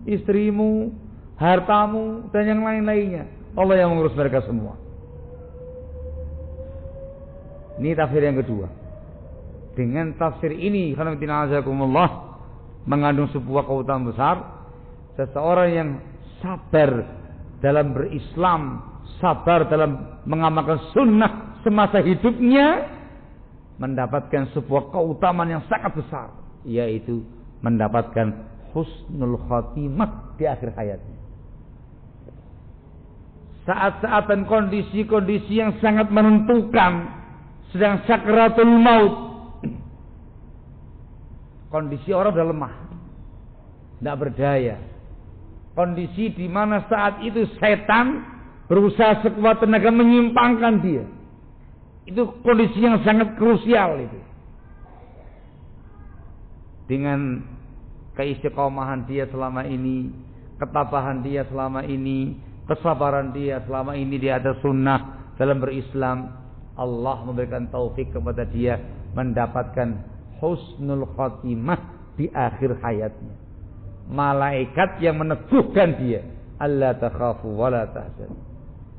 istrimu, hartamu, dan yang lain-lainnya. Allah yang mengurus mereka semua. Ini tafsir yang kedua. Dengan tafsir ini, mengandung sebuah keutamaan besar. Seseorang yang sabar dalam berislam, sabar dalam mengamalkan sunnah semasa hidupnya, mendapatkan sebuah keutamaan yang sangat besar, yaitu mendapatkan husnul khatimah di akhir hayatnya. Saat-saat dan kondisi-kondisi yang sangat menentukan, sedang sakratul maut, kondisi orang sudah lemah, tidak berdaya. Kondisi di mana saat itu setan berusaha sekuat tenaga menyimpangkan dia. Itu kondisi yang sangat krusial itu. Dengan keistiqomahan dia selama ini, ketabahan dia selama ini, kesabaran dia selama ini di atas sunnah dalam berislam, Allah memberikan taufik kepada dia mendapatkan husnul khatimah di akhir hayatnya. Malaikat yang meneguhkan dia, alla takhafu wa la tahzan,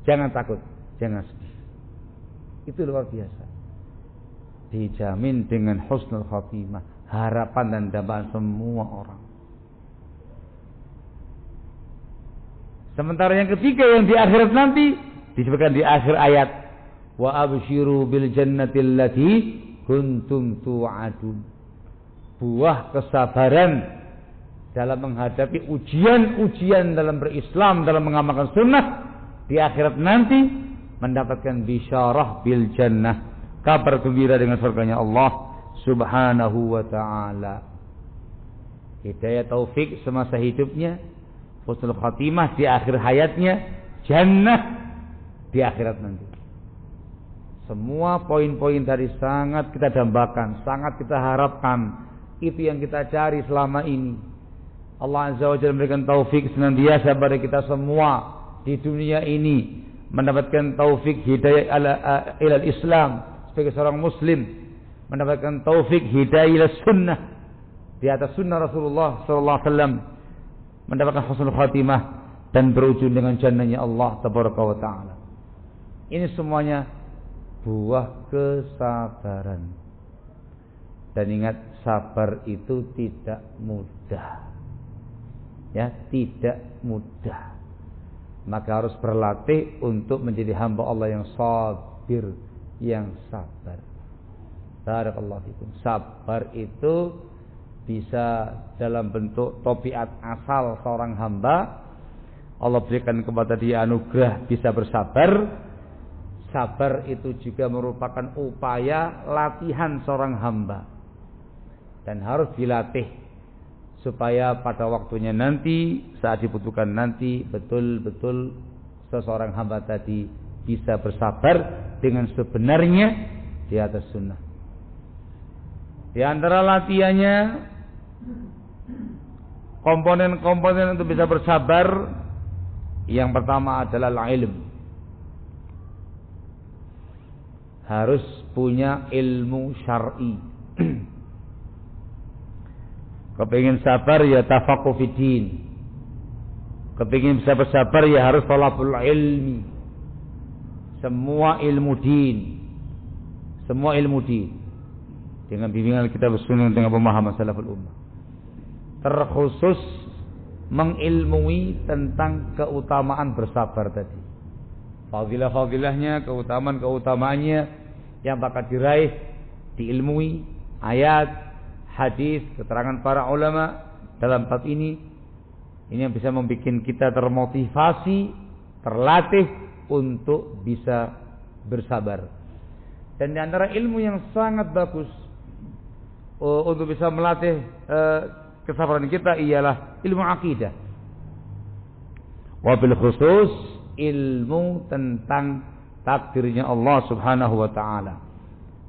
jangan takut, jangan sedih. Itu luar biasa. Dijamin dengan husnul khatimah, harapan dan dambaan semua orang. Sementara yang ketiga yang di akhirat nanti disebutkan di akhir ayat, wa absyiru bil jannati allati kuntum tu'adun. Buah kesabaran dalam menghadapi ujian-ujian dalam berislam, dalam mengamalkan sunnah, di akhirat nanti mendapatkan bisyarah bil jannah, kabar gembira dengan surganya Allah Subhanahu wa ta'ala. Hidayah taufik semasa hidupnya, husnul khatimah di akhir hayatnya, jannah di akhirat nanti. Semua poin-poin tadi sangat kita dambakan, sangat kita harapkan. Itu yang kita cari selama ini. Allah Azza wa Jalla memberikan taufik senantiasa pada kita semua di dunia ini, mendapatkan taufik hidayah ilal Islam sebagai seorang muslim, mendapatkan taufik hidayah ila sunnah di atas sunnah Rasulullah sallallahu alaihi wasallam, mendapatkan husnul khatimah dan berujung dengan jannahnya Allah tabaraka wa taala. Ini semuanya buah kesabaran. Dan ingat, sabar itu tidak mudah. Ya, tidak mudah. Maka harus berlatih untuk menjadi hamba Allah yang sabir, yang sabar. Barakallahu fikum. Sabar itu bisa dalam bentuk tabiat asal seorang hamba. Allah berikan kepada dia anugerah bisa bersabar. Sabar itu juga merupakan upaya latihan seorang hamba. Dan harus dilatih supaya pada waktunya nanti, saat dibutuhkan nanti, betul-betul seseorang hamba tadi bisa bersabar dengan sebenarnya di atas sunnah. Di antara latihannya, komponen-komponen untuk bisa bersabar, yang pertama adalah ilmu. Harus punya ilmu syar'i. Kepingin sabar ya tafaqquh fiddin. Kepingin bisa bersabar ya harus talabul ilmi. Semua ilmu din. Semua ilmu din. Dengan bimbingan kitab sunnah dengan pemahaman salaful ummah. Terkhusus mengilmui tentang keutamaan bersabar tadi. Fadilah-fadilahnya, keutamaan-keutamaannya yang bakal diraih, diilmui, ayat, hadis, keterangan para ulama dalam bab ini yang bisa membuat kita termotivasi, terlatih untuk bisa bersabar. Dan di antara ilmu yang sangat bagus untuk bisa melatih kesabaran kita ialah ilmu akidah. Wabil khusus ilmu tentang takdirnya Allah Subhanahu wa taala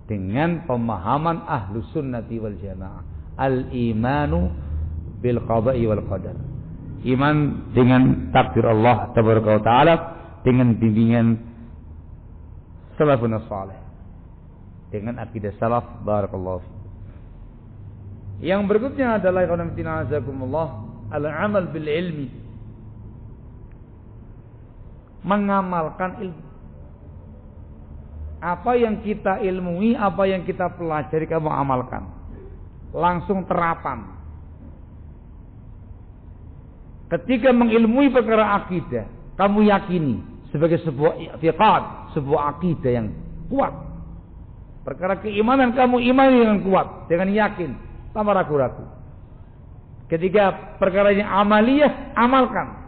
dengan pemahaman Ahlus Sunnati wal Jamaah. Al-imanu bil qada'i wal qadar. Iman dengan takdir Allah Tabaraka wa taala dengan bimbingan salafun salih. Dengan akidah salaf barakallahu fi. Yang berikutnya adalah al-amal bil ilmi. Mengamalkan ilmu. Apa yang kita ilmui, apa yang kita pelajari kamu amalkan. Langsung terapan. Ketika mengilmui perkara akidah, kamu yakini sebagai sebuah i'tiqad, sebuah akidah yang kuat. Perkara keimanan kamu imani dengan kuat, dengan yakin, tanpa ragu-ragu. Ketika perkaranya amaliyah, amalkan.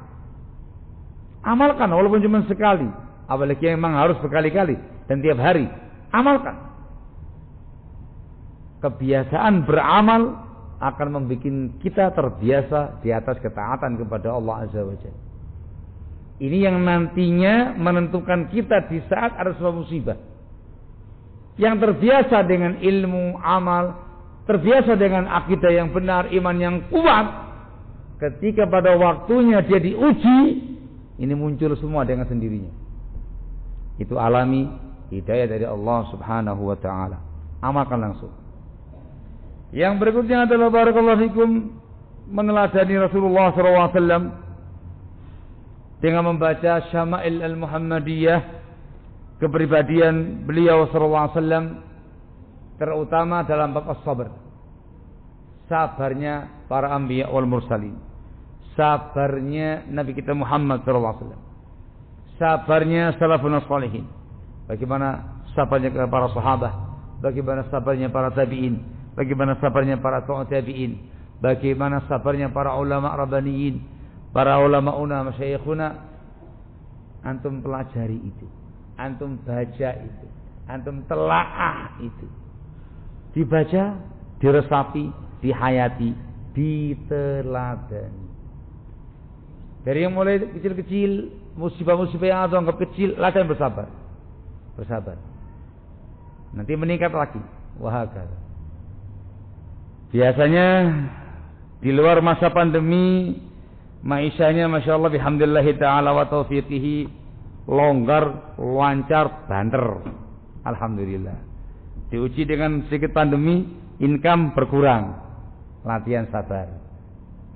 Amalkan walaupun cuma sekali, apalagi memang harus berkali-kali dan tiap hari. Amalkan. Kebiasaan beramal akan membuat kita terbiasa di atas ketaatan kepada Allah Azza wa Jalla. Ini yang nantinya menentukan kita di saat ada sebuah musibah. Yang terbiasa dengan ilmu, amal, terbiasa dengan akidah yang benar, iman yang kuat, ketika pada waktunya dia diuji, ini muncul semua dengan sendirinya. Itu alami hidayah dari Allah Subhanahu wa taala. Amalkan langsung. Yang berikutnya adalah barakallahu fikum meneladani Rasulullah SAW dengan membaca Syama'il al-Muhammadiyah, kepribadian beliau SAW, terutama dalam bab as-sabr. Sabarnya para anbiya wal mursalin. Sabarnya Nabi kita Muhammad SAW. Sabarnya salafun shalihin. Bagaimana sabarnya para sahabat, bagaimana sabarnya para tabi'in, bagaimana sabarnya para tabi'in, bagaimana sabarnya para ulama rabbaniyin, para ulama masyayikhuna. Antum pelajari itu, antum baca itu, antum telaah itu. Dibaca, diresapi, dihayati, diteladani. Dari yang mulai kecil-kecil, musibah-musibah yang ada anggap kecil, latihan bersabar. Bersabar. Nanti meningkat lagi. Wahakala. Biasanya di luar masa pandemi, maishanya Masya Allah bihamdillahi ta'ala wa taufiqihi, longgar, lancar, banter. Alhamdulillah. Diuji dengan sedikit pandemi, income berkurang. Latihan sabar.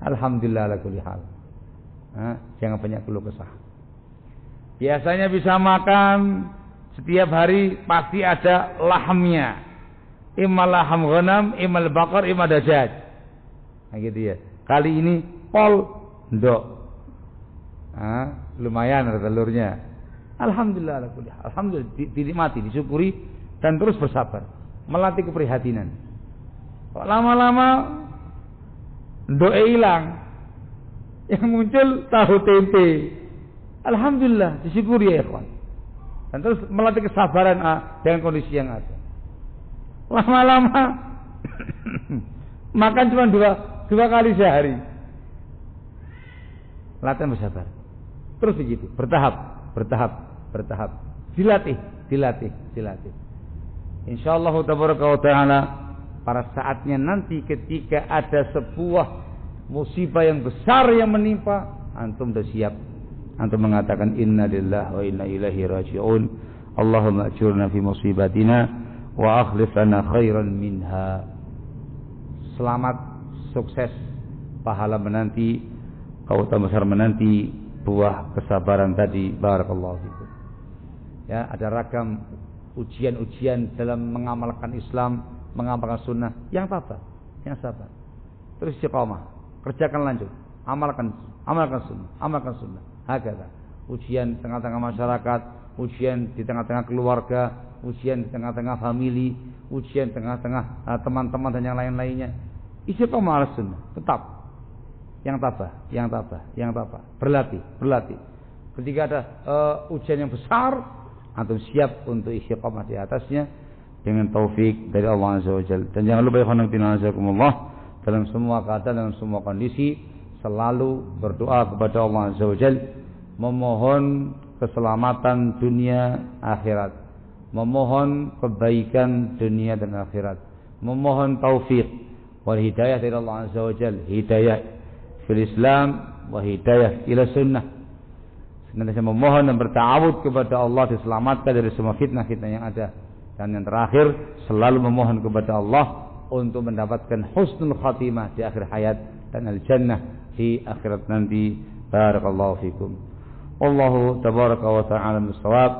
Alhamdulillah ala kulli hal. Jangan banyak keluh kesah. Biasanya bisa makan setiap hari pasti ada lahmnya. Imma laham ghanam, imma al-baqar, imma dajaj. Nah gitu ya. Kali ini pol ndok. Lumayan ada telurnya. Alhamdulillah ala kulli hal. Alhamdulillah dinikmati, disyukuri dan terus bersabar. Melatih keprihatinan. Kok lama-lama ndoknya hilang. Yang muncul tahu tempe. Alhamdulillah disyukuri ya ikhwan. Dan terus melatih kesabaran dengan kondisi yang ada. Lama-lama makan cuma dua kali sehari. Latihan bersabar. Terus begitu, bertahap. Dilatih. Insyaallah tabaraka wa taala pada saatnya nanti ketika ada sebuah musibah yang besar yang menimpa, antum sudah siap. Antum mengatakan inna lillahi wa inna ilaihi raji'un. Allahumma ajurna fi musibatina wa akhlif lana khairan minha. Selamat sukses, pahala menanti, keutamaan besar menanti, buah kesabaran tadi. Barakallahu fikum. Ya, ada ragam ujian-ujian dalam mengamalkan Islam, mengamalkan sunnah. Yang tabah, yang sabar. Terus istiqamah, kerjakan lanjut, amalkan sunnah. Hakata. Ujian tengah-tengah masyarakat, ujian di tengah-tengah keluarga, ujian di tengah-tengah famili, ujian tengah-tengah teman-teman dan yang lain-lainnya. Istiqamah ala sunnah, tetap. Yang tabah. Berlatih. Ketika ada ujian yang besar, antum siap untuk istiqamah di atasnya dengan taufik dari Allah Azza wa Jalla. Dan jangan lupa dalam semua keadaan, dalam semua kondisi selalu berdoa kepada Allah Azza wa Jalla, memohon keselamatan dunia akhirat, memohon kebaikan dunia dan akhirat, memohon taufik wal hidayah dari Allah Azza wa Jalla, hidayah fil Islam wa hidayah ila sunnah. Senantiasa memohon dan bertawud kepada Allah diselamatkan dari semua fitnah-fitnah yang ada. Dan yang terakhir, selalu memohon kepada Allah untuk mendapatkan husnul khatimah di akhir hayat dan al-jannah di akhirat nanti. Barakallahu fikum. Wallahu tabaraka wa ta'ala bisawab.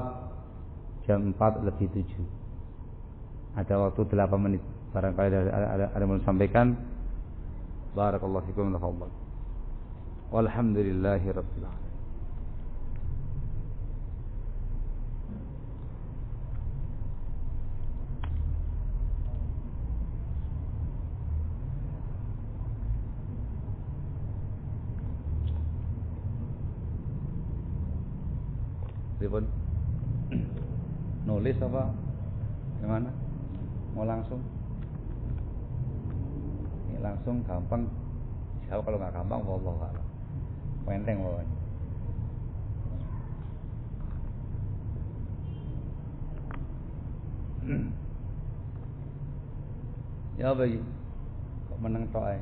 Jam 4:07. Ada waktu 8 menit. Barangkali ada yang mau disampaikan. Barakallahu fikum. Walhamdulillahi rabbil alamin. Ribon nulis apa gimana? Mau langsung? Ini langsung gampang. Siapa kalau nggak gampang, wallahu a'lam. Penteng pokoknya. Ya bagi kok menang tok ae.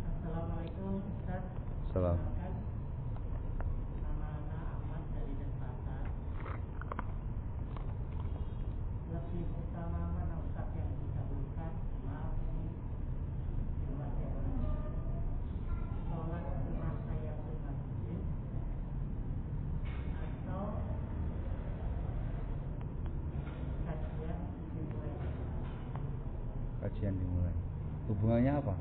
Assalamualaikum Ustaz. Salam. Nama Ahmad dari Denpasar. Lebih utama mana Ustaz yang didahulukan? Maaf ini cuma teori. Sholat sunnah saya sunnah masjid atau Kajian dimulai. Hubungannya apa?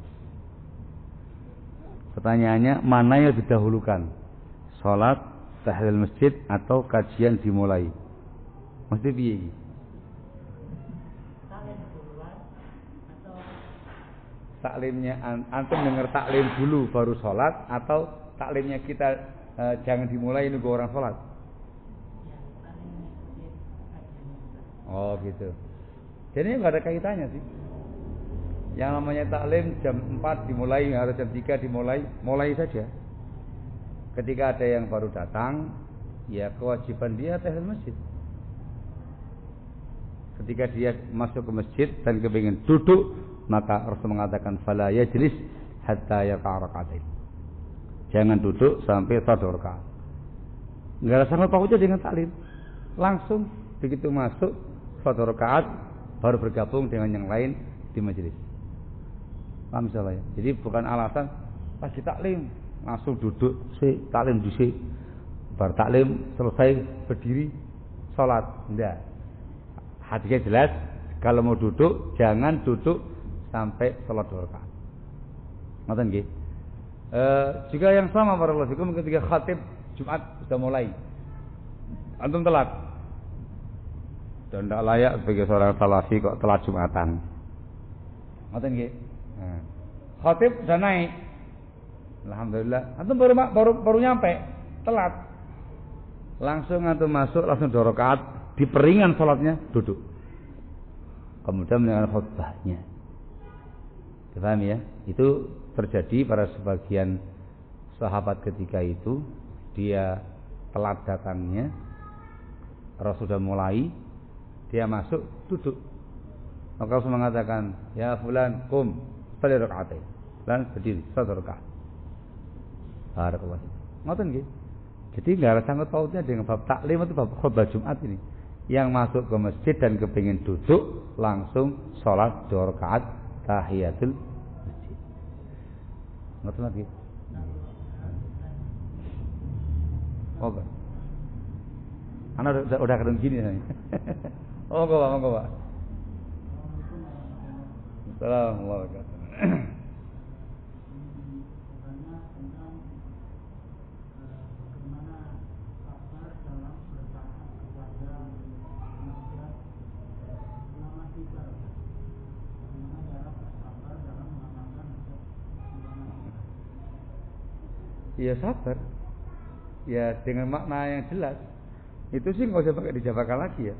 Pertanyaannya, mana yang didahulukan? Salat, tahlil masjid atau kajian dimulai? Mesti piye? taklim duluan atau Taklimnya antum dengar taklim dulu baru salat atau taklimnya kita jangan dimulai nunggu orang salat? ya taklim mengikuti kajian Ustaz. Oh gitu. Jadi nggak ada kaitannya sih. Yang namanya taklim jam 4 dimulai, harus jam 3 dimulai, mulai saja. Ketika ada yang baru datang, ya kewajiban dia tahlil masjid. Ketika dia masuk ke masjid dan kepingin duduk, maka Rasul mengatakan fala yajlis hatta yaqa rak'atain. Jangan duduk sampai 1 rakaat. Enggak ada sangkut pautnya dengan taklim. Langsung begitu masuk 1 rakaat baru bergabung dengan yang lain di majelis. Paham salah ya? Jadi bukan alasan pasti taklim langsung duduk sih taklim dhisik. Bar taklim selesai berdiri salat. Enggak. Hadisnya jelas, kalau mau duduk jangan duduk sampai salat 2 rakaat. Ngoten nggih. Juga yang sama barakallahu fikum ketika khatib Jumat sudah mulai. Antum telat. Dan tidak layak sebagai seorang salafi kok telat Jumatan. Ngoten nggih. Nah, khatib sudah naik. Alhamdulillah. Antum baru nyampe, telat. Langsung antum masuk, langsung 2 rakaat, diperingan salatnya, duduk. Kemudian mendengar khutbahnya. Paham ya? Itu terjadi pada sebagian sahabat ketika itu, dia telat datangnya. Rasul sudah mulai, dia masuk, duduk. Maka Rasul mengatakan, "Ya fulan, qum." Pada rakaatain dan berdiri 1 rakaat. Barakallahu. Ngoten nggih. Jadi enggak ada sangkut pautnya dengan bab taklim atau bab khutbah Jumat ini. yang masuk ke masjid dan kepingin duduk langsung sholat 2 rakaat tahiyatul masjid. Ngerti lagi? Oke. Anak udah kadang gini nih. Oh, monggo Pak. Assalamualaikum warahmatullahi wabarakatuh. Ya sabar. Ya dengan makna yang jelas. Itu sih nggak usah pakai dijabarkan lagi ya.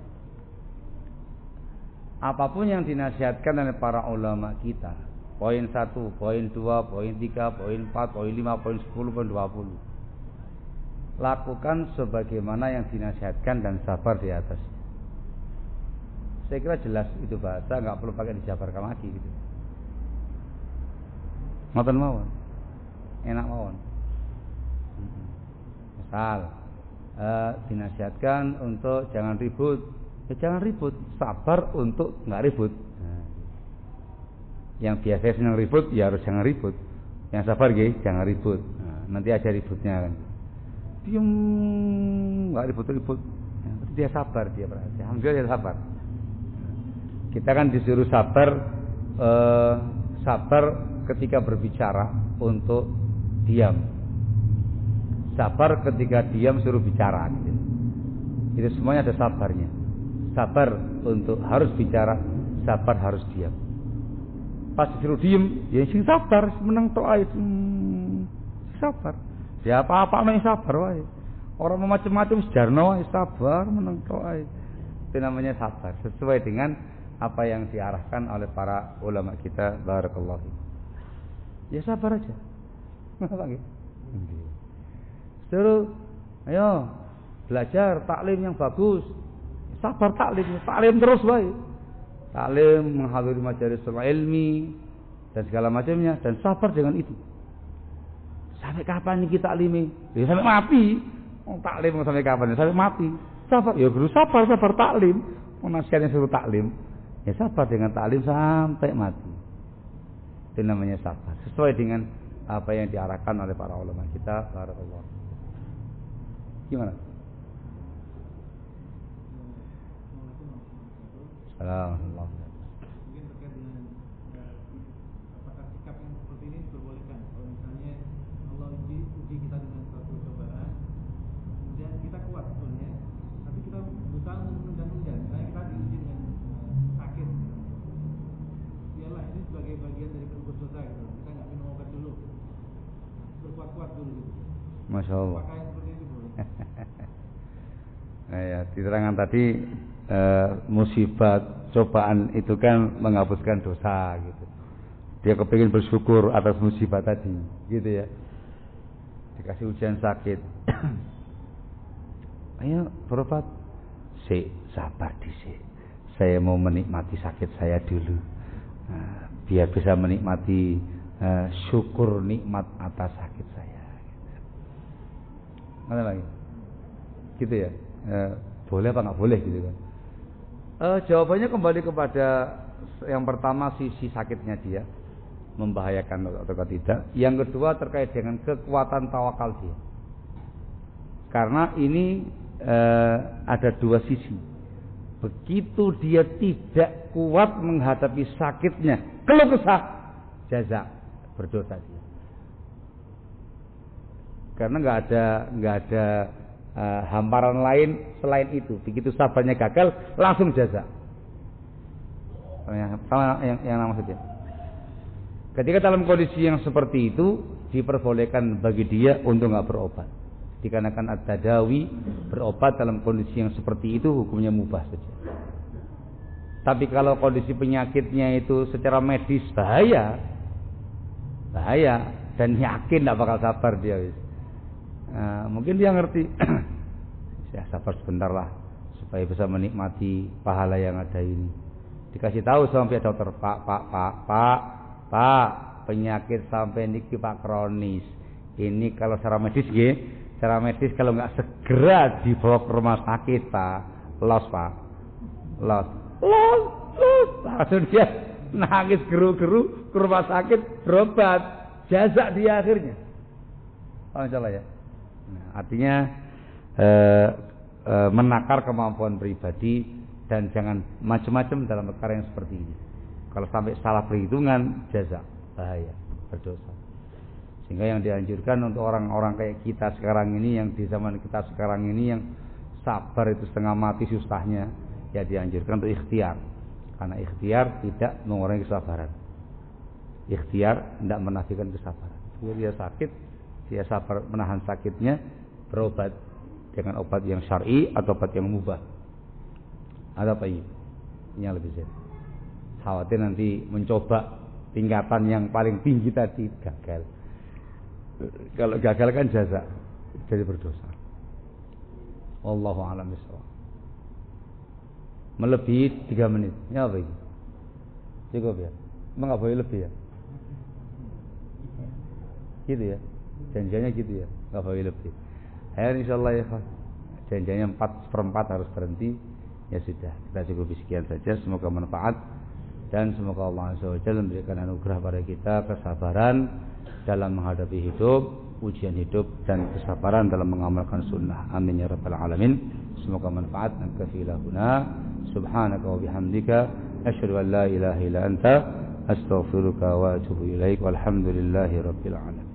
Apapun yang dinasihatkan oleh para ulama kita, poin 1, poin 2, poin 3, poin 4, poin 5, poin 10, poin 20, lakukan sebagaimana yang dinasihatkan dan sabar di atas. Saya kira jelas itu bahasa, nggak perlu pakai dijabarkan lagi gitu. Ngoten mawon, enak mawon. Misal dinasihatkan untuk jangan ribut, ya jangan ribut, sabar untuk nggak ribut. Yang biasa senang ribut ya harus jangan ribut, yang sabar jangan ribut. Nanti aja ributnya kan. Diem nggak ribut-ribut, dia sabar, dia berarti alhamdulillah dia sabar. Kita kan disuruh sabar ketika berbicara untuk diam. Sabar ketika diam suruh bicara gitu. Itu semuanya ada sabarnya. Sabar untuk harus bicara, sabar harus diam. Pas disuruh diam, ya sing sabar, menang tok ae. Sabar. Ya apa-apa nek sabar wae. Orang macam-macam sejarno wae sabar, menang tok ae. Itu namanya sabar, sesuai dengan apa yang diarahkan oleh para ulama kita, barakallahu. Ya sabar aja. Apa nggih? Suruh, ayo belajar taklim yang bagus. Sabar taklim terus wae. Taklim menghadiri majelis ilmi dan segala macamnya, dan sabar dengan itu. Sampai kapan ini kita taklimi? Ya sampai mati. Taklim sampai kapan? Sampai mati. Sabar, ya guru sabar taklim. Nasihatnya suruh taklim. Ya sabar dengan taklim sampai mati. Itu namanya sabar. Sesuai dengan apa yang diarahkan oleh para ulama kita, barakallahu. Gimana? Alhamdulillah. Mungkin terkait dengan apakah sikap yang seperti ini diperbolehkan? Kalau misalnya Allah uji kita dengan suatu cobaan, kemudian kita kuat sebetulnya, tapi kita berusaha menunda-nunda. Misalnya kita diuji dengan sakit, biarlah ini sebagai bagian dari penebus dosa gitu. Kita nggak minum obat dulu, berkuat-kuat dulu. Gitu. Masya Allah. Apakah yang seperti itu boleh? Nah, ya, diterangkan tadi musibah cobaan itu kan menghapuskan dosa gitu. Dia kepingin bersyukur atas musibah tadi, gitu ya. Dikasih ujian sakit, ayo berobat. Sabar disik. Saya mau menikmati sakit saya dulu, biar bisa menikmati syukur nikmat atas sakit saya. Mana lagi? Gitu ya. Boleh apa nggak boleh gitu kan? Jawabannya kembali kepada yang pertama, sisi sakitnya dia membahayakan atau tidak. Yang kedua terkait dengan kekuatan tawakal dia. Karena ini ada dua sisi. Begitu dia tidak kuat menghadapi sakitnya, keluh kesah, jaza, berdosa dia. Karena nggak ada hamparan lain selain itu. Begitu sabarnya gagal, langsung jaza. Sama yang maksudnya. Ketika dalam kondisi yang seperti itu, diperbolehkan bagi dia untuk nggak berobat. Dikarenakan at-tadawi, berobat dalam kondisi yang seperti itu hukumnya mubah saja. Tapi kalau kondisi penyakitnya itu secara medis bahaya, dan yakin tidak bakal sabar dia. Mungkin dia ngerti, ya sabar sebentar lah supaya bisa menikmati pahala yang ada ini. Dikasih tahu sama pihak dokter, Pak, penyakit sampai niki Pak kronis. Ini kalau secara medis kalau nggak segera dibawa ke rumah sakit Pak, Los Pak. Los. Langsung dia nangis geru-geru ke rumah sakit berobat. Jazak dia akhirnya. Oh insyaallah ya. Nah, artinya menakar kemampuan pribadi dan jangan macam-macam dalam perkara yang seperti ini. Kalau sampai salah perhitungan, jazak, bahaya, berdosa. Sehingga yang dianjurkan untuk orang-orang kayak kita sekarang ini, yang di zaman kita sekarang ini yang sabar itu setengah mati susahnya, ya dianjurkan untuk ikhtiar. Karena ikhtiar tidak mengurangi kesabaran. Ikhtiar tidak menafikan kesabaran. Kalau dia sakit, dia sabar menahan sakitnya, berobat dengan obat yang syar'i atau obat yang mubah. Ada apa ini? Ini yang lebih sehat. Khawatir nanti mencoba tingkatan yang paling tinggi tadi gagal. Kalau gagal kan jaza, jadi berdosa. Wallahu a'lam bishawab. Melebihi 3 menit. Ya apa ini? Cukup ya? Emang nggak boleh lebih ya? Gitu ya? Janjiannya gitu ya? Nggak boleh lebih. Akhirnya insyaallah ya. Janjiannya 4/4 harus berhenti. Ya sudah, kita cukup sekian saja. Semoga manfaat dan semoga Allah Azza wa Jalla memberikan anugerah pada kita kesabaran dalam menghadapi hidup, ujian hidup dan kesabaran dalam mengamalkan sunnah. Amin ya rabbal alamin. Semoga manfaat dan kafilahuna. Subhanaka wa bihamdika asyhadu an la ilaha illa anta astaghfiruka wa atubu ilaik. Walhamdulillahi rabbil alamin.